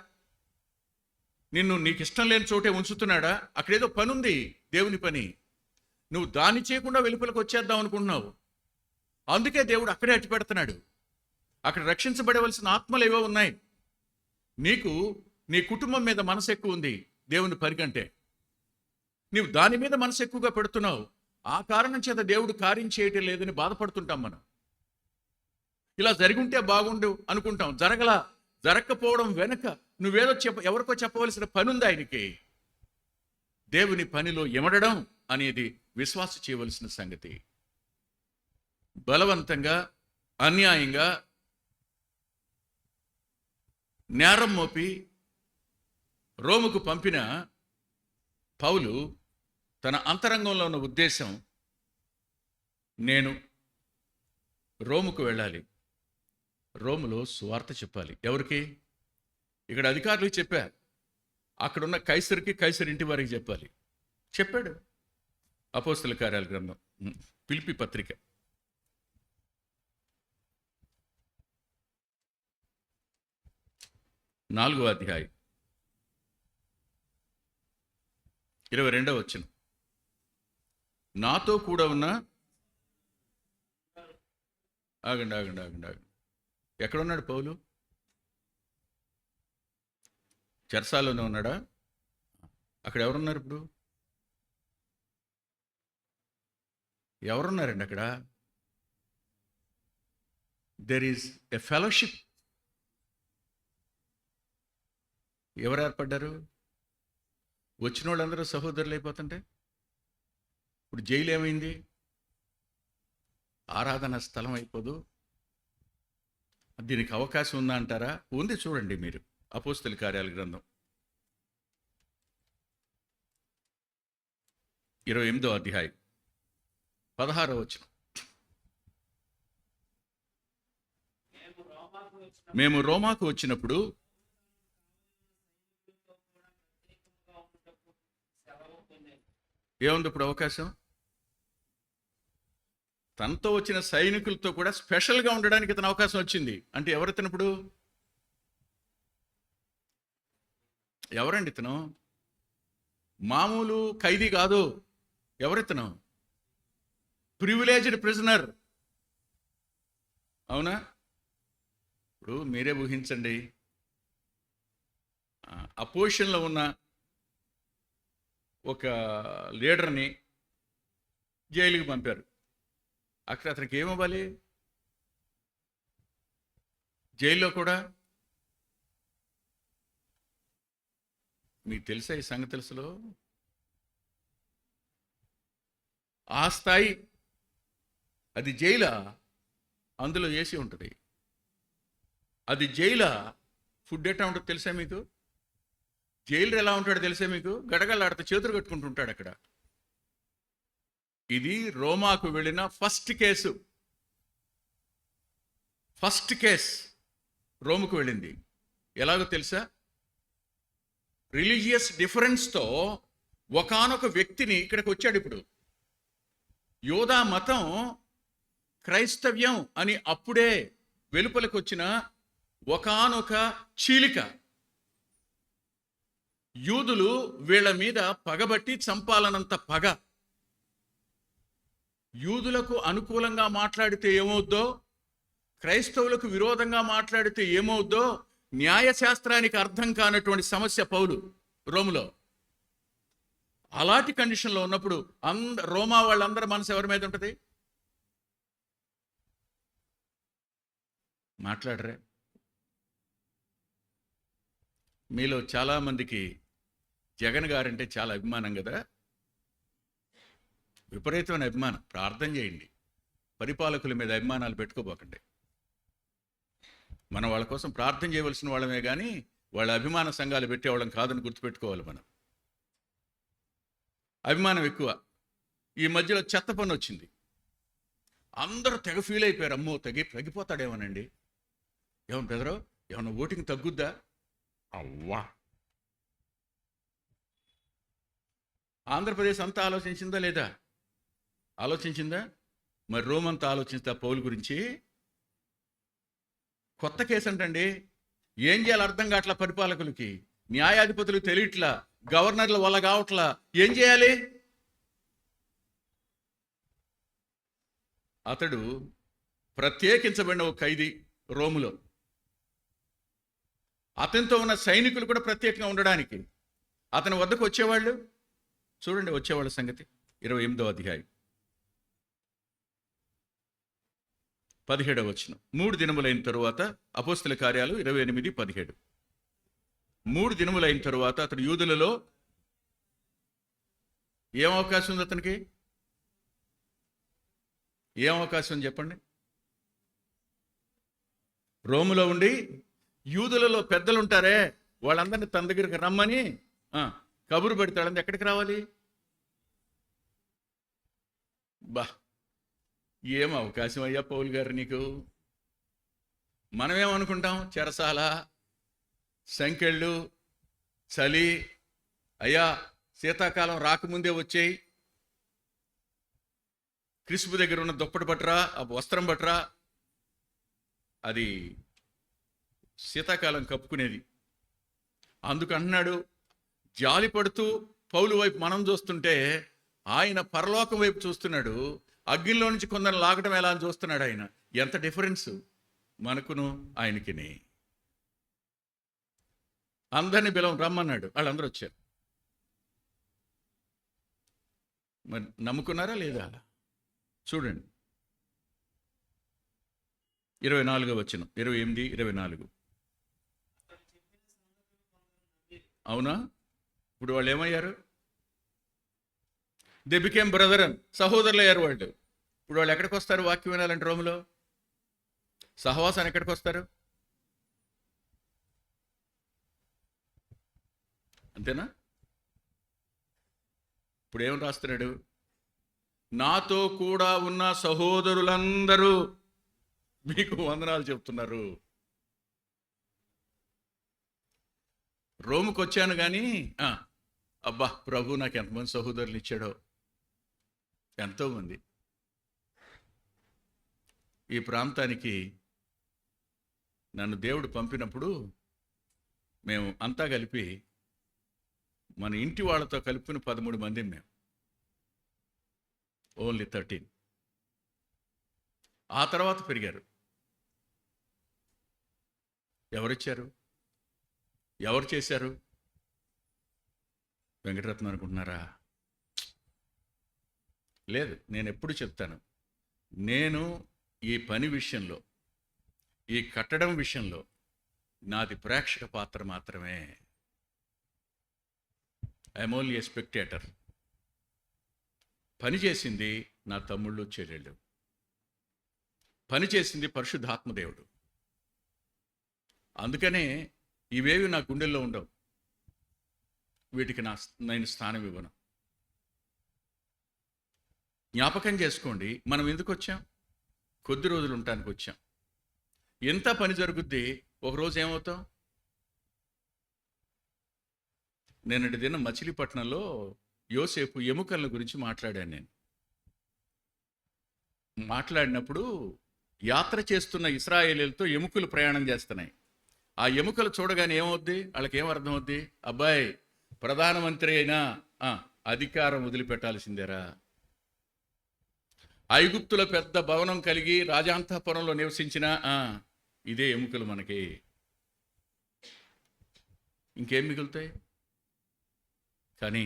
నిన్ను నీకు ఇష్టం లేని చోటే ఉంచుతున్నాడా? అక్కడేదో పని ఉంది, దేవుని పని. నువ్వు దాన్ని చేయకుండా వెలుపలకు వచ్చేద్దాం అనుకుంటున్నావు. అందుకే దేవుడు అక్కడే అట్టి పెడుతున్నాడు. అక్కడ రక్షించబడవలసిన ఆత్మలు ఏవో ఉన్నాయి. నీకు నీ కుటుంబం మీద మనసు ఎక్కువ ఉంది దేవుని పని కంటే. నీవు దాని మీద మనసు ఎక్కువగా పెడుతున్నావు. ఆ కారణం చేత దేవుడు కార్యం చేయటం లేదని బాధపడుతుంటాం మనం. ఇలా జరిగుంటే బాగుండు అనుకుంటాం, జరగకపోవడం వెనక నువ్వేదో ఎవరికో చెప్పవలసిన పని ఉంది ఆయనకి. దేవుని పనిలో ఎమడడం అనేది విశ్వాస చేయవలసిన సంగతి. బలవంతంగా అన్యాయంగా నేరం మోపి రోముకు పంపిన పౌలు తన అంతరంగంలో ఉన్న ఉద్దేశం, నేను రోముకు వెళ్ళాలి, రోములో సువార్త చెప్పాలి. ఎవరికి? ఇక్కడ అధికారులకు చెప్పారు, అక్కడున్న కైసరికి, కైసరి ఇంటి వారికి చెప్పాలి. చెప్పాడు. అపోస్తల కార్యాల గ్రంథం, ఫిలిప్పీ పత్రిక 4వ అధ్యాయం 22వ వచనం. నాతో కూడా ఉన్న ఆగండి. ఎక్కడున్నాడు పౌలు? చెరసాలోనే ఉన్నాడా? అక్కడ ఎవరున్నారు ఇప్పుడు? ఎవరున్నారండి అక్కడ? There is a fellowship. ఎవరు ఏర్పడ్డారు? వచ్చిన వాళ్ళందరూ సహోదరులు అయిపోతుంటే ఇప్పుడు జైలు ఏమైంది? ఆరాధన స్థలం అయిపోదు. దీనికి అవకాశం ఉందా అంటారా? ఉంది. చూడండి మీరు అపోస్తల కార్యాల గ్రంథం 28వ అధ్యాయం 16వ వచనం. మేము రోమాకు వచ్చినప్పుడు ఏముంది ఇప్పుడు అవకాశం? తనతో వచ్చిన సైనికులతో కూడా స్పెషల్గా ఉండడానికి ఇతను అవకాశం వచ్చింది. అంటే ఎవరితను ఇప్పుడు? ఎవరండి ఇతను? మామూలు ఖైదీ కాదు. ఎవరితను? Privileged prisoner. అవునా? ఇప్పుడు మీరే ఊహించండి, అపోజిషన్లో ఉన్న ఒక లీడర్ని జైలుకి పంపారు. అక్కడ అతనికి ఏమవ్వాలి? జైల్లో కూడా మీకు తెలుసా ఈ సంగతులలో? ఆ స్థాయి అది జైలా? అందులో ఏసీ ఉంటుంది. అది జైలా? ఫుడ్ ఎట్లా ఉంటుందో తెలుసా మీకు? జైలర్ ఎలా ఉంటాడో తెలుసా మీకు? గడగలాడితే చేతులు కట్టుకుంటుంటాడు అక్కడ. ఇది రోమాకు వెళ్ళిన ఫస్ట్ కేసు. ఫస్ట్ కేస్ రోముకు వెళ్ళింది. ఎలాగో తెలుసా? రిలీజియస్ డిఫరెన్స్తో ఒకానొక వ్యక్తిని ఇక్కడికి వచ్చాడు. ఇప్పుడు యోధా మతం క్రైస్తవ్యం అని అప్పుడే వెలుపలకు వచ్చిన ఒకానొక చీలిక. యూదులు వీళ్ళ మీద పగబట్టి చంపాలనంత పగ. యూదులకు అనుకూలంగా మాట్లాడితే ఏమవుద్దో, క్రైస్తవులకు విరోధంగా మాట్లాడితే ఏమవుద్దో న్యాయశాస్త్రానికి అర్థం కానటువంటి సమస్య పౌలు రోములో. అలాంటి కండిషన్లో ఉన్నప్పుడు రోమా వాళ్ళందరి మనసు ఎవరి మీద ఉంటుంది? మాట్లాడరే? మీలో చాలామందికి జగన్ గారంటే చాలా అభిమానం కదా, విపరీతమైన అభిమానం. ప్రార్థన చేయండి, పరిపాలకుల మీద అభిమానాలు పెట్టుకోబోకండి. మనం వాళ్ళ కోసం ప్రార్థన చేయవలసిన వాళ్ళమే కానీ వాళ్ళ అభిమాన సంఘాలు పెట్టేవాళ్ళం కాదని గుర్తుపెట్టుకోవాలి. మనం అభిమానం ఎక్కువ. ఈ మధ్యలో చెత్త పని వచ్చింది, అందరూ తెగ ఫీల్ అయిపోయారు. అమ్మో తగ్గిపోతాడేమోనండి, ఏమన్నా బెదరో, ఏమన్నా ఓటింగ్ తగ్గుద్దా? అవ్వా, ఆంధ్రప్రదేశ్ అంతా ఆలోచించిందా లేదా? ఆలోచించిందా? మరి రోమ్ అంతా ఆలోచించా పౌలు గురించి? కొత్త కేసు అంటండి. ఏం చేయాలి అర్థం కావట్లా పరిపాలకులకి, న్యాయాధిపతులకు తెలియట్లా, గవర్నర్ల వల్ల కావట్లా. ఏం చేయాలి? అతడు ప్రత్యేకించబడిన ఒక ఖైదీ రోములో. అతనితో ఉన్న సైనికులు కూడా ప్రత్యేకంగా ఉండడానికి అతని వద్దకు వచ్చేవాళ్ళు. చూడండి వచ్చేవాళ్ళ సంగతి. 28వ అధ్యాయం 17వ వచనం. 3 దినములైన తరువాత, అపోస్తల కార్యాలు 28:17. 3 దినములైన తరువాత అతడు యూదులలో ఏం అవకాశం ఉంది అతనికి? ఏం అవకాశం ఉంది చెప్పండి? రోములో ఉండి యూదులలో పెద్దలు ఉంటారే వాళ్ళందరినీ తన దగ్గరికి రమ్మని కబురు పెడతాడని. ఎక్కడికి రావాలి? బా, ఏం అవకాశం అయ్యా పౌలు గారు నీకు. మనమేమనుకుంటాం? చెరసాల, సంకెళ్ళు, చలి. అయ్యా శీతాకాలం రాకముందే వచ్చేయి, క్రిస్పు దగ్గర ఉన్న దుప్పటి పట్టరా, ఆ వస్త్రం పట్టరా. అది శీతాకాలం కప్పుకునేది. అందుకు అంటున్నాడు, జాలి పడుతూ పౌలు వైపు మనం చూస్తుంటే ఆయన పరలోకం వైపు చూస్తున్నాడు. అగ్నిలో నుంచి కొందరు లాగటం ఎలా అని చూస్తున్నాడు ఆయన. ఎంత డిఫరెన్స్ మనకును ఆయనకిని. అందరినీ రమ్మన్నాడు, వాళ్ళందరూ వచ్చారు. మరి నమ్ముకున్నారా లేదా? చూడండి 24వ వచనం, 28, 24. అవునా? ఇప్పుడు వాళ్ళు ఏమయ్యారు? దే బికేమ్ బ్రదరన్, సహోదరులు అయ్యారు వాళ్ళు. ఇప్పుడు వాళ్ళు ఎక్కడికి వస్తారు వాక్యం వినాలంటే? రోములో సహవాసాన్ని ఎక్కడికి వస్తారు? అంతేనా? ఇప్పుడు ఏం రాస్తున్నాడు? నాతో కూడా ఉన్న సహోదరులందరూ మీకు వందనాలు చెప్తున్నారు. రోముకు వచ్చాను కానీ అబ్బా ప్రభు నాకు ఎంతమంది సహోదరులు ఇచ్చాడో. ఎంతోమంది. ఈ ప్రాంతానికి నన్ను దేవుడు పంపినప్పుడు మేము అంతా కలిపి మన ఇంటి వాళ్ళతో కలిపిన 13 మంది. మేము ఓన్లీ 13. ఆ తర్వాత పెరిగారు. ఎవరిచ్చారు? ఎవరు చేశారు? వెంకటరత్నం అనుకుంటున్నారా? లేదు. నేను ఎప్పుడు చెప్తాను, నేను ఈ పని విషయంలో, ఈ కట్టడం విషయంలో నాది ప్రేక్షక పాత్ర మాత్రమే. I'm only A spectator. పని చేసింది నా తమ్ముళ్ళు చెల్లెళ్ళు, పని చేసింది పరిశుద్ధాత్మదేవుడు. అందుకనే ఇవేవి నా గుండెల్లో ఉండవు. వీటికి నేను స్థానం ఇవ్వను. జ్ఞాపకం చేసుకోండి, మనం ఎందుకు వచ్చాం? కొద్ది రోజులు ఉండటానికి వచ్చాం. ఎంత పని జరుగుద్ది, ఒకరోజు ఏమవుతాం? నిన్నటి దినం మచిలీపట్నంలో యోసేపు ఎముకల గురించి మాట్లాడాను నేను. మాట్లాడినప్పుడు యాత్ర చేస్తున్న ఇశ్రాయేలీలతో ఎముకలు ప్రయాణం చేస్తున్నాయి. ఆ ఎముకలు చూడగానే ఏమవుద్ది? వాళ్ళకి ఏం అర్థమవుద్ది? అబ్బాయి ప్రధానమంత్రి అయినా అధికారం వదిలిపెట్టాల్సిందేరా. ఐగుప్తులో పెద్ద భవనం కలిగి రాజాంతఃపురంలో నివసించిన ఇదే ఎముకలు మనకి. ఇంకేం మిగులుతాయి? కానీ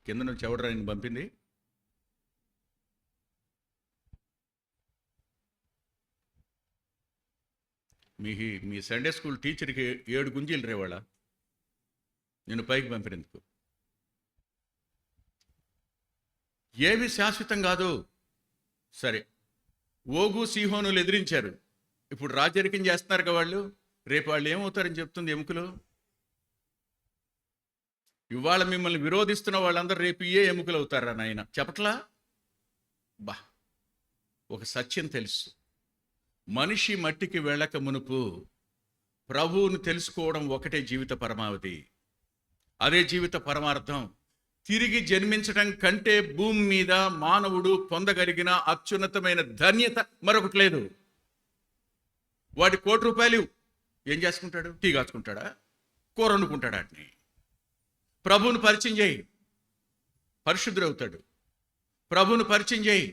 కింద నుంచి ఎవడరా ఆయన పంపింది? మీ సండే స్కూల్ టీచర్కి 7 గుంజీలు రేవాళ్ళ నేను పైకి పంపినందుకు. ఏవి శాశ్వతం కాదు. సరే, ఓగు సీహోనులు ఎదిరించారు, ఇప్పుడు రాజరికం చేస్తున్నారు వాళ్ళు. రేపు వాళ్ళు ఏమవుతారని చెప్తుంది ఎముకలు. ఇవాళ మిమ్మల్ని విరోధిస్తున్న వాళ్ళందరూ రేపు ఏ ఎముకలు అవుతారా నాయన? చెప్పట్లా? ఒక సత్యం తెలుసు, మనిషి మట్టికి వెళ్ళక మునుపు ప్రభువును తెలుసుకోవడం ఒకటే జీవిత పరమావధి. అదే జీవిత పరమార్థం. తిరిగి జన్మించడం కంటే భూమి మీద మానవుడు పొందగలిగిన అత్యున్నతమైన ధన్యత మరొకటి లేదు. వాడి ₹1,00,00,000 ఏం చేసుకుంటాడు? టీ కాచుకుంటాడా? కూర వండుకుంటాడా? వాటిని ప్రభువును పరిచయం చేయి, పరిశుద్ధుడవుతాడు. ప్రభువును పరిచయం చేయి,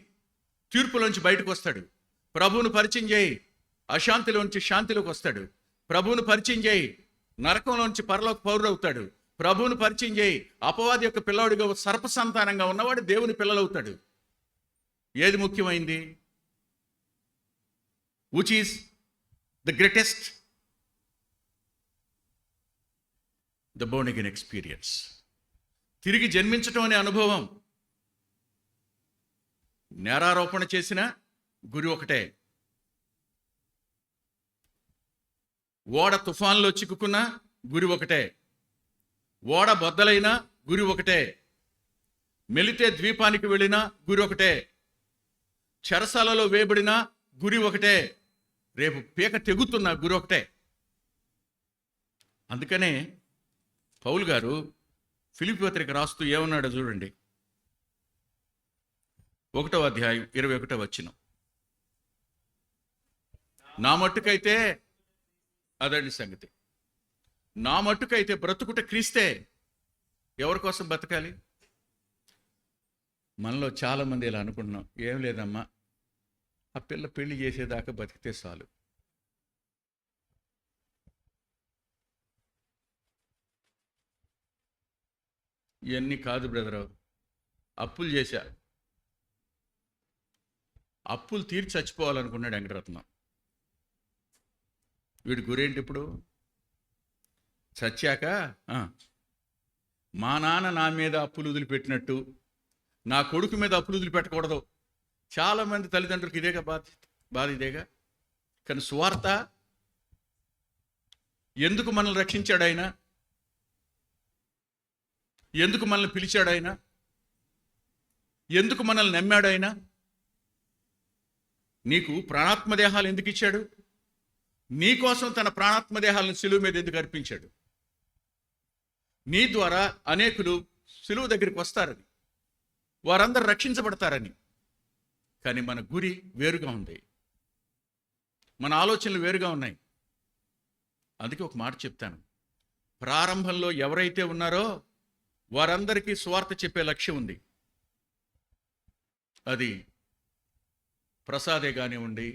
తీర్పులోంచి బయటకు వస్తాడు. ప్రభువును పరిచయం చేయి, అశాంతిలోంచి శాంతిలోకి వస్తాడు. ప్రభువును పరిచయం చేయి, నరకంలోంచి పరలోక పౌరుడవుతాడు. ప్రభువును పరిచయం చేయి, అపవాది యొక్క పిల్లవాడిగా సర్ప సంతానంగా ఉన్నవాడు దేవుని పిల్లలవుతాడు. ఏది ముఖ్యమైంది? Which is the greatest? The Born again experience. తిరిగి జన్మించటం అనే అనుభవం. నేరారోపణ చేసిన గురి ఒకటే, ఓడ తుఫాన్లో చిక్కుకున్న గురి ఒకటే, ఓడ బద్దలైన గురి ఒకటే, మెలితే ద్వీపానికి వెళ్ళిన గురి ఒకటే, చెరసాలలో వేయబడిన గురి ఒకటే, రేపు పీక తెగుతున్న గురి ఒకటే. అందుకనే పౌలు గారు ఫిలిప్పీ పత్రిక రాస్తూ ఏమన్నాడో చూడండి. 1వ అధ్యాయం 21వ వచనం. నా మట్టుకైతే అదండి సంగతి. నా మట్టుకైతే బ్రతుకుట క్రీస్తే. ఎవరి కోసం బతకాలి? మనలో చాలామంది ఇలా అనుకుంటున్నాం, ఏం లేదమ్మా, ఆ పిల్ల పెళ్లి చేసేదాకా బతికితే చాలు. ఇవన్నీ కాదు బ్రదరు. అప్పులు చేశా, అప్పులు తీర్చి చచ్చిపోవాలనుకున్నాడు వెంకటరత్నం. వీడి గురేంటి ఇప్పుడు? చచ్చాక మా నాన్న నా మీద అప్పులు వదిలిపెట్టినట్టు నా కొడుకు మీద అప్పులు వదిలిపెట్టకూడదు. చాలామంది తల్లిదండ్రులకు ఇదేగా బాధ ఇదేగా. కానీ సువార్త ఎందుకు మనల్ని రక్షించాడు ఆయన? ఎందుకు మనల్ని పిలిచాడు ఆయన? ఎందుకు మనల్ని నమ్మాడు ఆయన? నీకు ప్రాణాత్మ దేహాలు ఎందుకు ఇచ్చాడు? నీ కోసం తన ప్రాణాత్మ దేహాలను సిలువ మీద ఎందుకు అర్పించాడు? నీ ద్వారా అనేకులు సిలువ దగ్గరికి వస్తారని, వారందరూ రక్షించబడతారని. కానీ మన గురి వేరుగా ఉంది, మన ఆలోచనలు వేరుగా ఉన్నాయి. అందుకే ఒక మాట చెప్తాను, ప్రారంభంలో ఎవరైతే ఉన్నారో వారందరికీ సువార్త చెప్పే లక్ష్యం ఉంది. అది ప్రసాదే కానివ్వండి,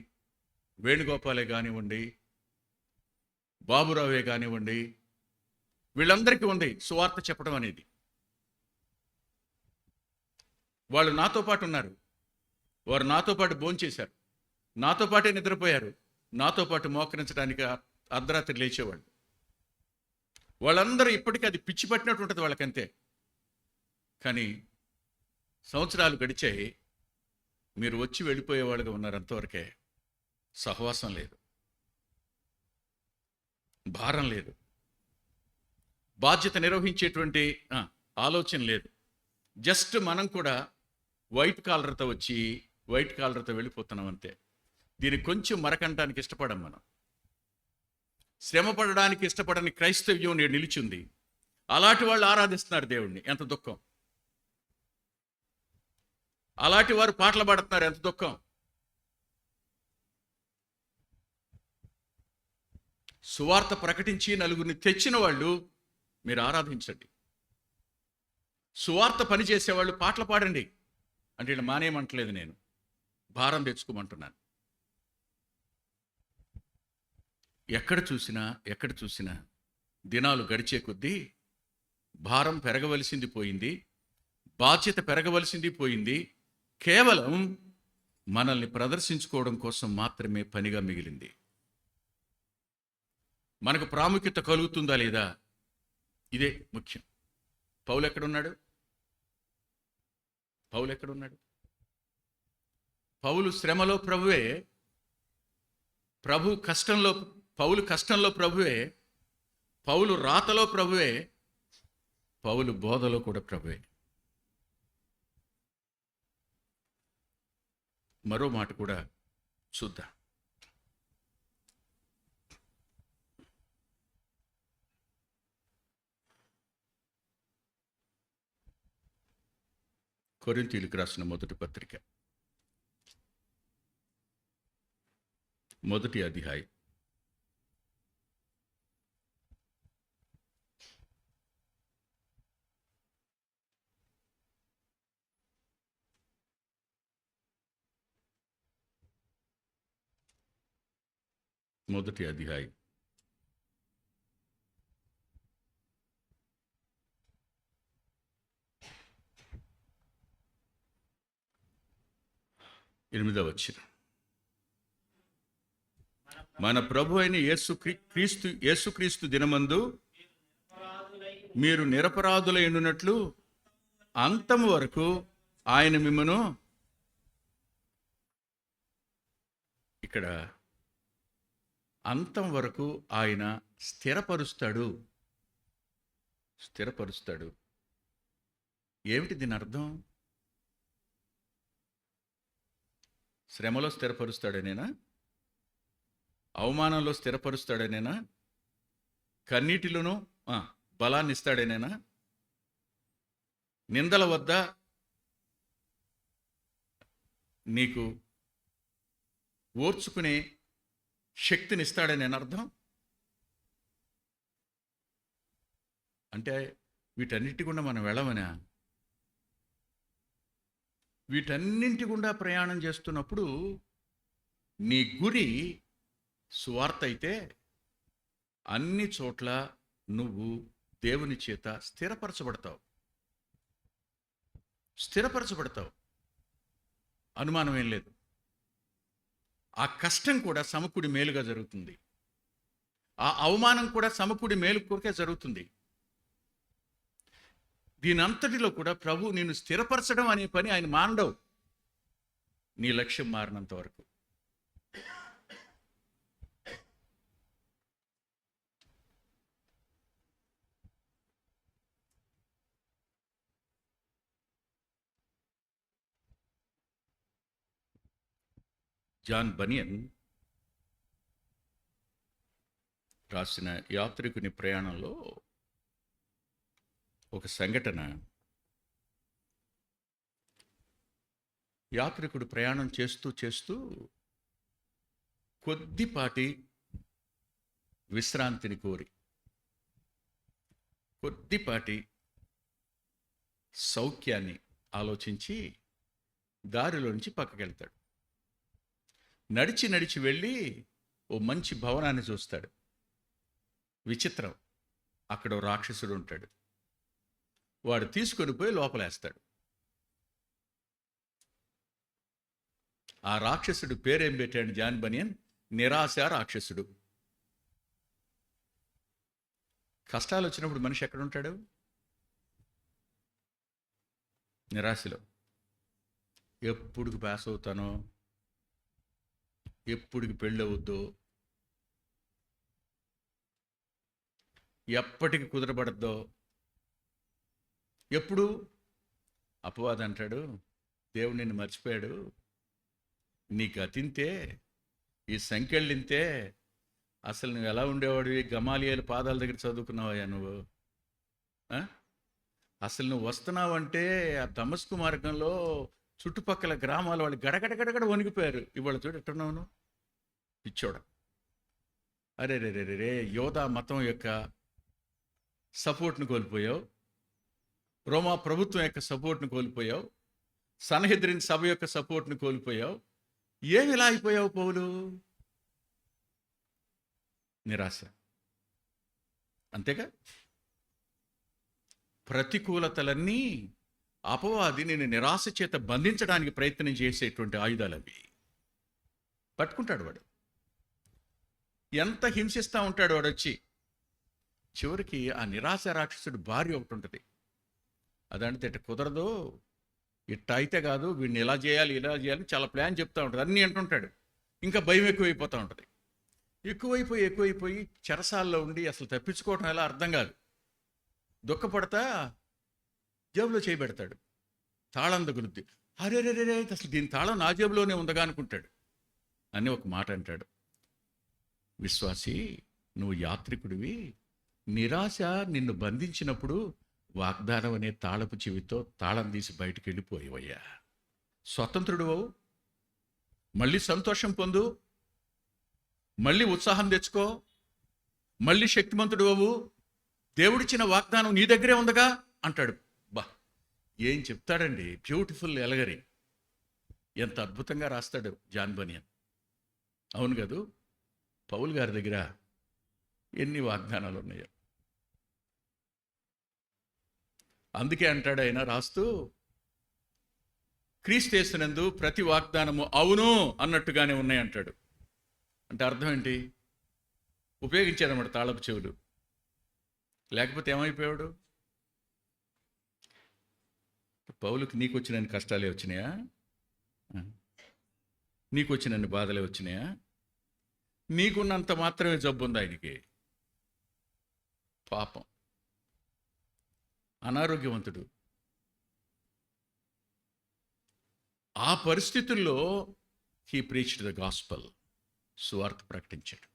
వేణుగోపాలే కానివ్వండి, బాబురావే కానివ్వండి, వీళ్ళందరికీ ఉంది సువార్త చెప్పడం అనేది. వాళ్ళు నాతో పాటు ఉన్నారు, వారు నాతో పాటు భోంచేశారు, నాతో పాటే నిద్రపోయారు, నాతో పాటు మోకరించడానికి అర్ధరాత్రి లేచేవాళ్ళు. వాళ్ళందరూ ఇప్పటికీ అది పిచ్చి పట్టినట్టు ఉంటుంది వాళ్ళకంతే. కానీ సంవత్సరాలు గడిచాయి, మీరు వచ్చి వెళ్ళిపోయేవాళ్ళుగా ఉన్నారు. అంతవరకే. సహవాసం లేదు, భారం లేదు. బాధ్యత నిర్వహించేటువంటి ఆలోచన లేదు. జస్ట్ మనం కూడా వైట్ కాలర్తో వచ్చి వైట్ కాలర్తో వెళ్ళిపోతున్నాం అంతే. దీనికి కొంచెం మరకంటానికి ఇష్టపడం మనం. శ్రమ పడడానికి ఇష్టపడని క్రైస్తవ్యం నేడు నిలిచింది. అలాంటి వాళ్ళు ఆరాధిస్తున్నారు దేవుణ్ణి, ఎంత దుఃఖం. అలాంటి వారు పాటలు పాడుతున్నారు, ఎంత దుఃఖం. సువార్త ప్రకటించి నలుగురిని తెచ్చిన వాళ్ళు మీరు ఆరాధించండి. సువార్త పనిచేసేవాళ్ళు పాటలు పాడండి అంటే ఇలా మానేయమంటలేదు, నేను భారం తెచ్చుకోమంటున్నాను. ఎక్కడ చూసినా దినాలు గడిచే కొద్దీ భారం పెరగవలసింది పోయింది, బాధ్యత పెరగవలసింది పోయింది. కేవలం మనల్ని ప్రదర్శించుకోవడం కోసం మాత్రమే పనిగా మిగిలింది. మనకు ప్రాముఖ్యత కలుగుతుందా లేదా, ఇదే ముఖ్యం. పౌలు ఎక్కడున్నాడు? పౌలు శ్రమలో ప్రభువే, పౌలు కష్టంలో ప్రభువే, పౌలు రాతలో ప్రభువే, పౌలు బోధలో కూడా ప్రభువే. మరో మాట కూడా చూద్దాం. కొరింథీయులకు రాసిన మొదటి పత్రిక, మొదటి అధ్యాయం 8వ వచనం. మన ప్రభు అయిన యేసుక్రీస్తు దినమందు మీరు నిరపరాధులైనట్లు అంతము వరకు ఆయన మిమ్మను, ఇక్కడ అంతం వరకు ఆయన స్థిరపరుస్తాడు. ఏమిటి దీని అర్థం? శ్రమలో స్థిరపరుస్తాడనేనా? అవమానంలో స్థిరపరుస్తాడనేనా? కన్నీటిలోనూ బలాన్ని ఇస్తాడనేనా? నిందల వద్ద నీకు ఓర్చుకునే శక్తిని ఇస్తాడని అర్థం. అంటే వీటన్నిటి గుండా మనం వెళ్ళమనా? వీటన్నింటి గుండా ప్రయాణం చేస్తున్నప్పుడు నీ గురి సువార్త అయితే అన్ని చోట్ల నువ్వు దేవుని చేత స్థిరపరచబడతావు. అనుమానం ఏం లేదు. ఆ కష్టం కూడా సమకూడి మేలుగా జరుగుతుంది. ఆ అవమానం కూడా సమకూడి మేలు కొరకే జరుగుతుంది. దీనంతటిలో కూడా ప్రభు నిన్ను స్థిరపరచడం అనే పని ఆయన మానడవు, నీ లక్ష్యం మారినంత వరకు. జాన్ బనియన్ రాసిన యాత్రికుని ప్రయాణంలో ఒక సంఘటన. యాత్రికుడు ప్రయాణం చేస్తూ కొద్దిపాటి విశ్రాంతిని కోరి, కొద్దిపాటి సౌఖ్యాన్ని ఆలోచించి దారిలో నుంచి పక్కకెళ్తాడు. నడిచి వెళ్ళి ఓ మంచి భవనాన్ని చూస్తాడు. విచిత్రం, అక్కడ ఓ రాక్షసుడు ఉంటాడు. వాడు తీసుకొని పోయి లోపలేస్తాడు. ఆ రాక్షసుడు పేరేం పెట్టాడు జాన్ బనియన్? నిరాశ రాక్షసుడు. కష్టాలు వచ్చినప్పుడు మనిషి ఎక్కడుంటాడు? నిరాశలో. ఎప్పుడుకి పాస్ అవుతానో, ఎప్పుడుకి పెళ్ళి అవుద్దో, ఎప్పటికి కుదరబడద్దో. ఎప్పుడు అపవాది అంటాడు, దేవుడు నిన్ను మర్చిపోయాడు, నీ గతింతే, ఈ సంఖ్యళ్ళింతే, అసలు నువ్వు ఎలా ఉండేవాడివి, గమాలియేలు పాదాల దగ్గర చదువుకున్నావయ్యా నువ్వు, అసలు నువ్వు వస్తున్నావంటే ఆ దమస్కు మార్గంలో చుట్టుపక్కల గ్రామాల వాళ్ళు గడగడ వణిగిపోయారు. ఇవాళ చూడు ఎట్టున్నావును పిచ్చోడ. అరే రే రే రే యోధా మతం యొక్క సపోర్ట్ను కోల్పోయావు, రోమా ప్రభుత్వం యొక్క సపోర్ట్ను కోల్పోయావు, సన్హెద్రిన్ సభ యొక్క సపోర్ట్ను కోల్పోయావు. ఏమి ఇలా అయిపోయావు పౌలు? నిరాశ, అంతేగా. ప్రతికూలతలన్నీ అపవాది నేను నిరాశ చేత బంధించడానికి ప్రయత్నం చేసేటువంటి ఆయుధాలు అవి. పట్టుకుంటాడు వాడు, ఎంత హింసిస్తూ ఉంటాడు వాడు వచ్చి. చివరికి ఆ నిరాశ రాక్షసుడు భార్య ఒకటి ఉంటుంది, అదంటే ఇట్ట కుదరదు, ఇట్ట అయితే కాదు, వీడిని ఇలా చేయాలి ఇలా చేయాలి చాలా ప్లాన్ చెప్తూ ఉంటాడు, అన్నీ అంటుంటాడు. ఇంకా భయం ఎక్కువైపోతూ ఉంటుంది. ఎక్కువైపోయి చెరసాల్లో ఉండి అసలు తప్పించుకోవటం ఎలా అర్థం కాదు. దుఃఖపడతా జేబులో చేయబెడతాడు, తాళం తగులుద్ది. అరే రే రే అసలు దీని తాళం నా జేబులోనే ఉందగా అనుకుంటాడు అని ఒక మాట అంటాడు. విశ్వాసి, నువ్వు యాత్రికుడివి, నిరాశ నిన్ను బంధించినప్పుడు వాగ్దానం అనే తాళపు చెవితో తాళం తీసి బయటికి వెళ్ళిపోయేవయ్యా. స్వతంత్రుడు అవు, మళ్ళీ సంతోషం పొందు, మళ్ళీ ఉత్సాహం తెచ్చుకో, మళ్ళీ శక్తిమంతుడు అవు, దేవుడిచ్చిన వాగ్దానం నీ దగ్గరే ఉందగా అంటాడు. బా, ఏం చెప్తాడండి, బ్యూటిఫుల్ ఎలగరి. ఎంత అద్భుతంగా రాస్తాడు జాన్ బనియన్. అవును కదూ, పౌలు గారి దగ్గర ఎన్ని వాగ్దానాలు ఉన్నాయో. అందుకే అంటాడు ఆయన రాస్తూ, క్రీస్తు యేసునందు ప్రతి వాగ్దానము అవును అన్నట్టుగానే ఉన్నాయి అంటాడు. అంటే అర్థం ఏంటి? ఉపయోగించాడన్నమాట తాళపు చెవులు, లేకపోతే ఏమైపోయాడు? పౌలుకి నీకు వచ్చినన్ని కష్టాలే వచ్చినాయా? నీకు వచ్చినన్ని బాధలే వచ్చినాయా? నీకున్నంత మాత్రమే జబ్బు ఉంది ఆయనకి. పాపం, అనారోగ్యవంతుడు. ఆ పరిస్థితుల్లో హీ ప్రీచ్డ్ ద గాస్పల్, సువార్త ప్రకటించాడు.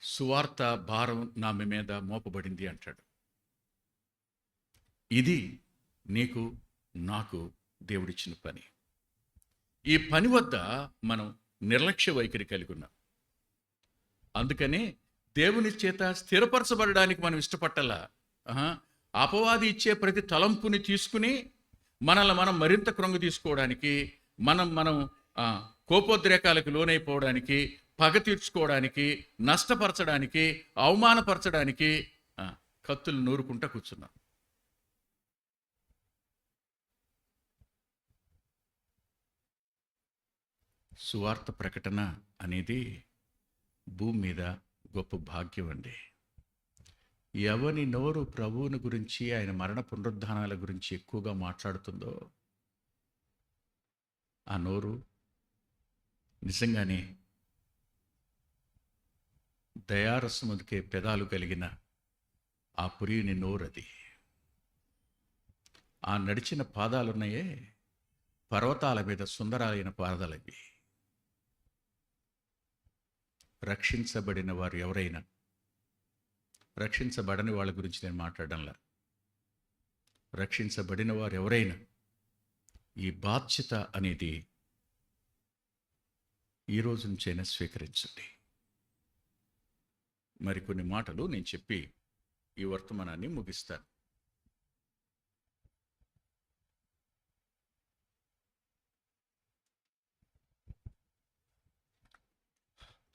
సువార్త భారం నా మీద మోపబడింది అంటాడు. ఇది నీకు నాకు దేవుడిచ్చిన పని. ఈ పని వద్ద మనం నిర్లక్ష్య వైఖరి కలిగి ఉన్నాం. అందుకనే దేవుని చేత స్థిరపరచబడడానికి మనం ఇష్టపట్టాల. అపవాది ఇచ్చే ప్రతి తలంపుని తీసుకుని మనల్ని మనం మరింత కృంగ తీసుకోవడానికి, మనం కోపోద్రేకాలకు లోనైపోవడానికి, పగ తీర్చుకోవడానికి, నష్టపరచడానికి, అవమానపరచడానికి కత్తులు నూరుకుంటా కూర్చున్నాం. సువార్త ప్రకటన అనేది భూమి మీద గొప్ప భాగ్యం అండి. ఎవని నోరు ప్రభువుని గురించి, ఆయన మరణ పునరుద్ధానాల గురించి ఎక్కువగా మాట్లాడుతుందో ఆ నోరు నిజంగానే దయారసముదికే పెదాలు కలిగిన ఆ పురియుని నోరది. ఆ నడిచిన పాదాలున్నాయే, పర్వతాల మీద సుందరాలైన పాదాలవి. రక్షించబడిన వారు ఎవరైనా, రక్షించబడని వాళ్ళ గురించి నేను మాట్లాడడంలా, రక్షించబడిన వారు ఎవరైనా ఈ బాధ్యత అనేది ఈ రోజు నుంచైనా స్వీకరించండి. మరికొన్ని మాటలు నేను చెప్పి ఈ వర్తమానాన్ని ముగిస్తాను.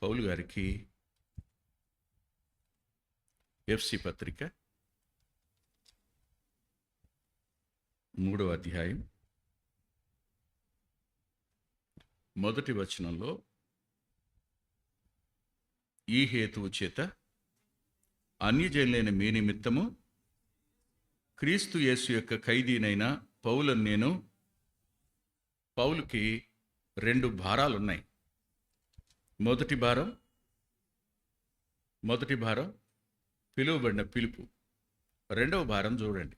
పౌలు గారికి ఎఫ్సి పత్రిక 3వ అధ్యాయం 1వ వచనంలో, ఈ హేతువు చేత అన్యజనులైన మీ నిమిత్తము క్రీస్తు యేసు యొక్క ఖైదీనైన పౌలను నేను. పౌలుకి 2 భారాలు ఉన్నాయి. మొదటి భారం పిలువబడిన పిలుపు. రెండవ భారం చూడండి.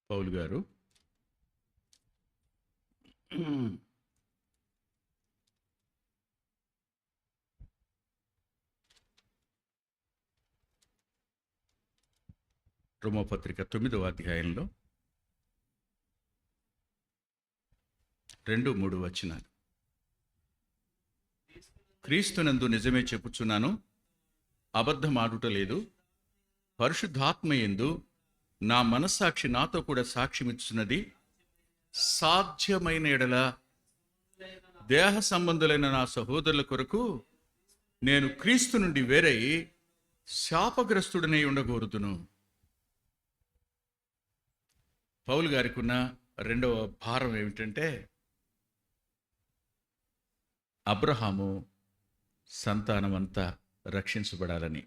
పౌలు గారు రోమాపత్రిక 9వ అధ్యాయంలో 2-3 వచనాలు. క్రీస్తునందు నిజమే చెప్పుచున్నాను, అబద్ధమాడుట లేదు. పరిశుద్ధాత్మయందు నా మనస్సాక్షి నాతో కూడా సాక్ష్యమిచ్చున్నది. సాధ్యమైన ఎడల దేహ సంబంధులైన నా సహోదరుల కొరకు నేను క్రీస్తు నుండి వేరై శాపగ్రస్తుడనై ఉండగోరుదును. పౌలు గారికి ఉన్న రెండవ భారం ఏమిటంటే, అబ్రహాము సంతానం అంతా రక్షించబడాలని.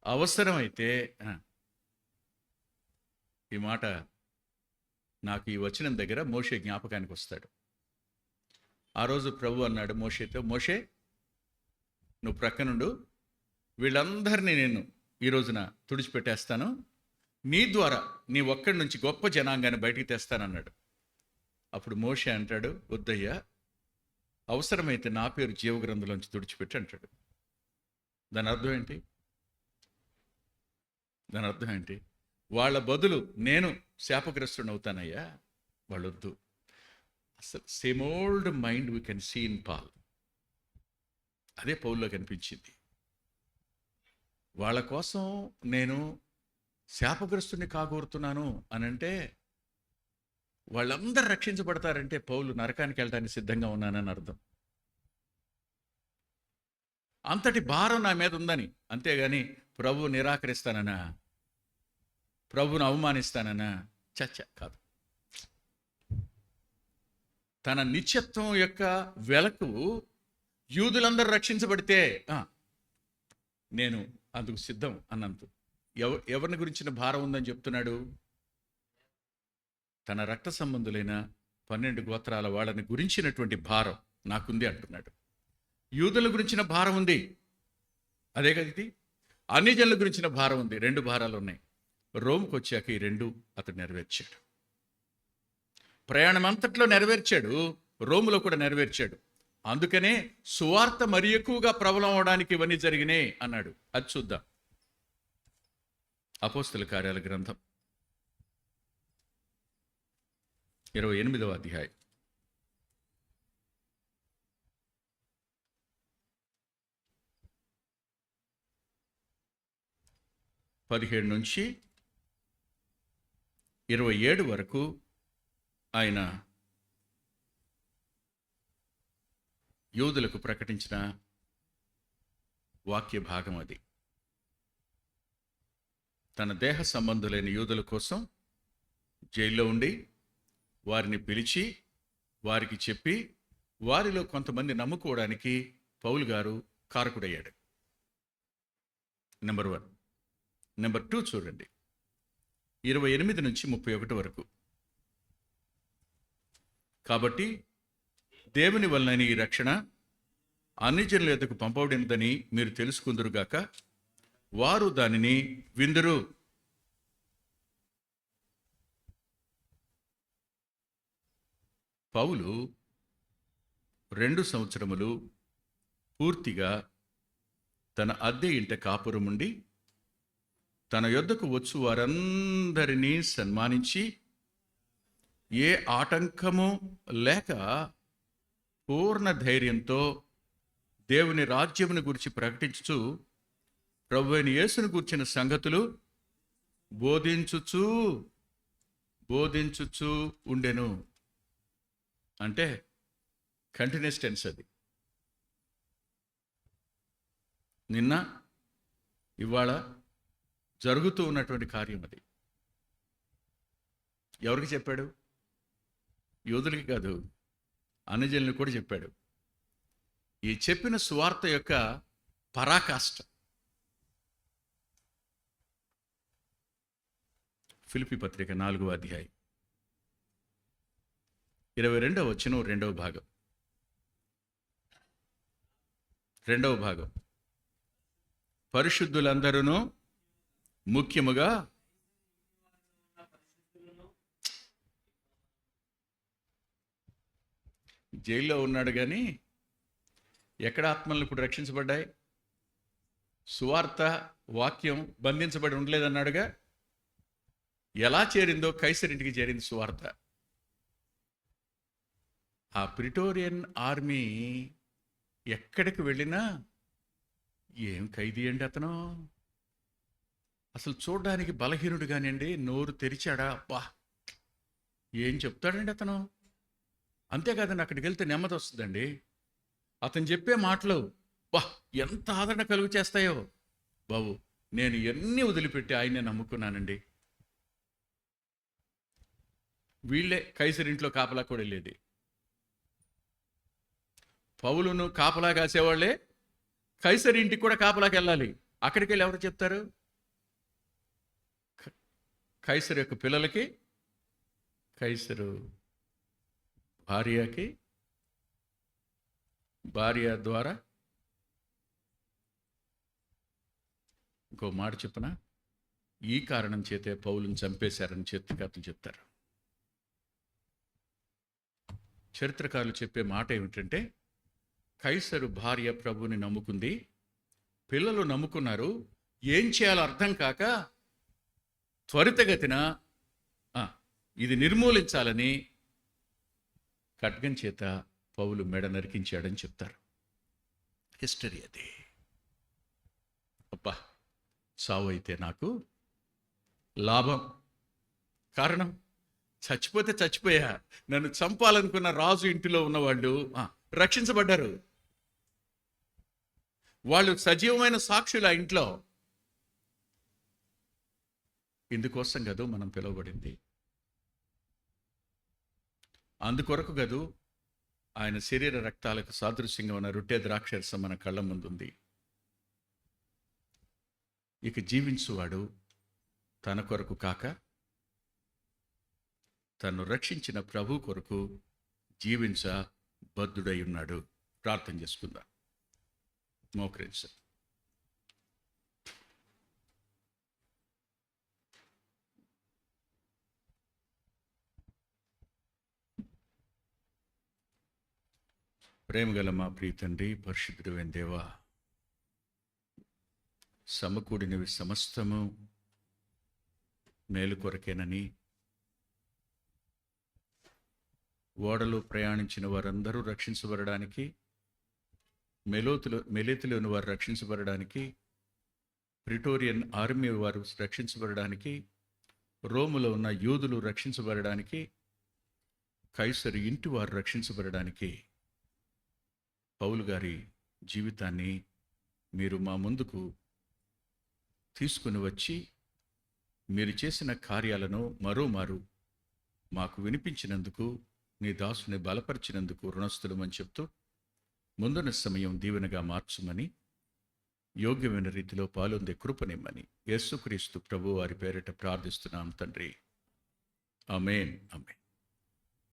అవసరమైతే ఈ మాట నాకు ఈ వచనం దగ్గర మోషే జ్ఞాపకానికి వస్తాడు. ఆ రోజు ప్రభు అన్నాడు మోషేతో, మోషే నువ్వు ప్రక్కనుండు, వీళ్ళందరినీ నేను ఈ రోజున తుడిచిపెట్టేస్తాను, నీ ద్వారా నీ ఒక్కడి నుంచి గొప్ప జనాంగాన్ని బయటికి తెస్తానన్నాడు. అప్పుడు మోషే అంటాడు, వద్దయ్యా, అవసరమైతే నా పేరు జీవగ్రంథంలోంచి తుడిచిపెట్టి అంటాడు. దాని అర్థం ఏంటి? దాని అర్థం ఏంటి? వాళ్ళ బదులు నేను శాపగ్రస్తుని అవుతానయ్యా, వాళ్ళొద్దు. అసలు same old mind we can see in Paul. అదే పౌల్లో కనిపించింది. వాళ్ళ కోసం నేను శాపగ్రస్తుని కాగోరుతున్నాను అని అంటే, వాళ్ళందరూ రక్షించబడతారంటే పౌలు నరకానికి వెళ్ళడానికి సిద్ధంగా ఉన్నానని అర్థం. అంతటి భారం నా మీద ఉందని. అంతేగాని ప్రభు నిరాకరిస్తానన్నా, ప్రభుని అవమానిస్తానన్నా చచ్చ కాదు. తన నిత్యత్వం యొక్క వెలకు యూదులందరూ రక్షించబడితే నేను అందుకు సిద్ధం అన్నంత. ఎవరిని గురించిన భారం ఉందని చెప్తున్నాడు? తన రక్త సంబంధులైన 12 గోత్రాల వాళ్ళని గురించినటువంటి భారం నాకుంది అంటున్నాడు. యూదుల గురించిన భారం ఉంది, అదే కదా ఇది. అన్ని జనుల గురించిన భారం ఉంది. 2 భారాలు ఉన్నాయి. రోమ్కి వచ్చాక ఈ 2 అతడు నెరవేర్చాడు. ప్రయాణం అంతట్లో నెరవేర్చాడు, రోములో కూడా నెరవేర్చాడు. అందుకనే సువార్త మరి ఎక్కువగా ప్రబలం అవడానికి ఇవన్నీ జరిగినాయి అన్నాడు. అది చూద్దాం. అపోస్తల కార్యాల గ్రంథం 28వ అధ్యాయం 17 నుంచి 27 వరకు ఆయన యూదులకు ప్రకటించిన వాక్య భాగం అది. తన దేహ సంబంధులైన యూదుల కోసం జైల్లో ఉండి వారిని పిలిచి వారికి చెప్పి వారిలో కొంతమంది నమ్ముకోవడానికి పౌలు గారు కారకుడయ్యాడు. నెంబర్ 1. నెంబర్ 2 చూడండి, 28 నుంచి 31 వరకు. కాబట్టి దేవుని వలన ఈ రక్షణ అన్ని జనుల యొద్దకు పంపబడినదని మీరు తెలుసుకుందురుగాక, వారు దానిని విందురు. పౌలు 2 సంవత్సరములు పూర్తిగా తన అద్దె ఇంట కాపురముండి తన యొద్దకు వచ్చు వారందరినీ సన్మానించి ఏ ఆటంకము లేక పూర్ణ ధైర్యంతో దేవుని రాజ్యమును గురించి ప్రకటించుచు ప్రభువైన యేసును గూర్చిన సంగతులు బోధించుచు ఉండెను. అంటే కంటిన్యూస్ టెన్స్ అది. నిన్న ఇవాళ జరుగుతూ ఉన్నటువంటి కార్యం అది. ఎవరికి చెప్పాడు? యూదులకి కాదు, అన్యజనులకు కూడా చెప్పాడు. ఈ చెప్పిన సువార్త యొక్క పరాకాష్ట ఫిలిప్పీ పత్రిక 4వ అధ్యాయం 22వ వచనం, రెండవ భాగం. పరిశుద్ధులందరూ ముఖ్యముగా జైల్లో ఉన్నాడు, కానీ ఎక్కడ ఆత్మలను ఇప్పుడు రక్షించబడ్డాయి? సువార్త వాక్యం బంధించబడి ఉండలేదన్నాడుగా. ఎలా చేరిందో కైసరింటికి చేరింది సువార్త. ఆ ప్రిటోరియన్ ఆర్మీ ఎక్కడికి వెళ్ళినా ఏం ఖైదీ అండి అతను, అసలు చూడడానికి బలహీనుడు కానివ్వండి, నోరు తెరిచాడా, అబ్బా ఏం చెప్తాడండి అతను. అంతేకాదండి, అక్కడికి వెళ్తే నెమ్మది వస్తుందండి. అతను చెప్పే మాటలు బా ఎంత ఆదరణ కలుగు చేస్తాయో. బాబు, నేను ఎన్ని వదిలిపెట్టి ఆయనే నమ్ముకున్నానండి. వీళ్ళే కైసరింట్లో కాపలా కూడా వెళ్ళేది. పౌలును కాపలా కాసేవాళ్లే కైసరింటికి కూడా కాపలాకి వెళ్ళాలి. అక్కడికి వెళ్ళి ఎవరు చెప్తారు? కైసరు యొక్క పిల్లలకి, కైసరు భార్యకి, భార్య ద్వారా ఇంకో మాట చెప్పనా, ఈ కారణం చేతే పౌలుని చంపేశారని కథలు చెప్తారు. చరిత్రకారులు చెప్పే మాట ఏమిటంటే, కైసరు భార్య ప్రభుని నమ్ముకుంది, పిల్లలు నమ్ముకున్నారు. ఏం చేయాలో అర్థం కాక త్వరితగతిన ఇది నిర్మూలించాలని ఖడ్గం చేత పౌలు మెడ నరికించాడని చెప్తారు. హిస్టరీ అది. అబ్బా, సావు అయితే నాకు లాభం. కారణం, చచ్చిపోతే చచ్చిపోయా, నన్ను చంపాలనుకున్న రాజు ఇంటిలో ఉన్నవాళ్ళు రక్షించబడ్డారు. వాళ్ళు సజీవమైన సాక్షులు ఆ ఇంట్లో. ఇందుకోసం గదు మనం పిలువబడింది, అందుకొరకు గదు ఆయన శరీర రక్తాలకు సాదృశ్యంగా ఉన్న రొట్టె ద్రాక్షరసం మన కళ్ళ ముందుంది. ఇక జీవించువాడు తన కొరకు కాక తను రక్షించిన ప్రభు కొరకు జీవించ బద్ధుడై ఉన్నాడు. ప్రార్థన చేసుకుందాం. మోకరించు. ప్రేమగల మా ప్రియ తండ్రి, పరిశుద్ధుడైన దేవా, సమకూడినవి సమస్తము మేలు కొరకేనని, ఓడలో ప్రయాణించిన వారందరూ రక్షించబడడానికి, మెలేతులోని వారు రక్షించబడడానికి, ప్రిటోరియన్ ఆర్మీ వారు రక్షించబడడానికి, రోములో ఉన్న యూదులు రక్షించబడడానికి, కైసరు ఇంటి వారు రక్షించబడడానికి పౌలు గారి జీవితాన్ని మీరు మా ముందుకు తీసుకుని వచ్చి మీరు చేసిన కార్యాలను మరోమారు మాకు వినిపించినందుకు, నీ దాసుని బలపరిచినందుకు రుణస్థులమని చెప్తూ, ముందున్న సమయం దీవెనగా మార్చుమని, యోగ్యమైన రీతిలో పాలొందే కృపనిమ్మని యేసుక్రీస్తు ప్రభు వారి పేరిట ప్రార్థిస్తున్నాం తండ్రి. ఆమేన్. ఆమేన్.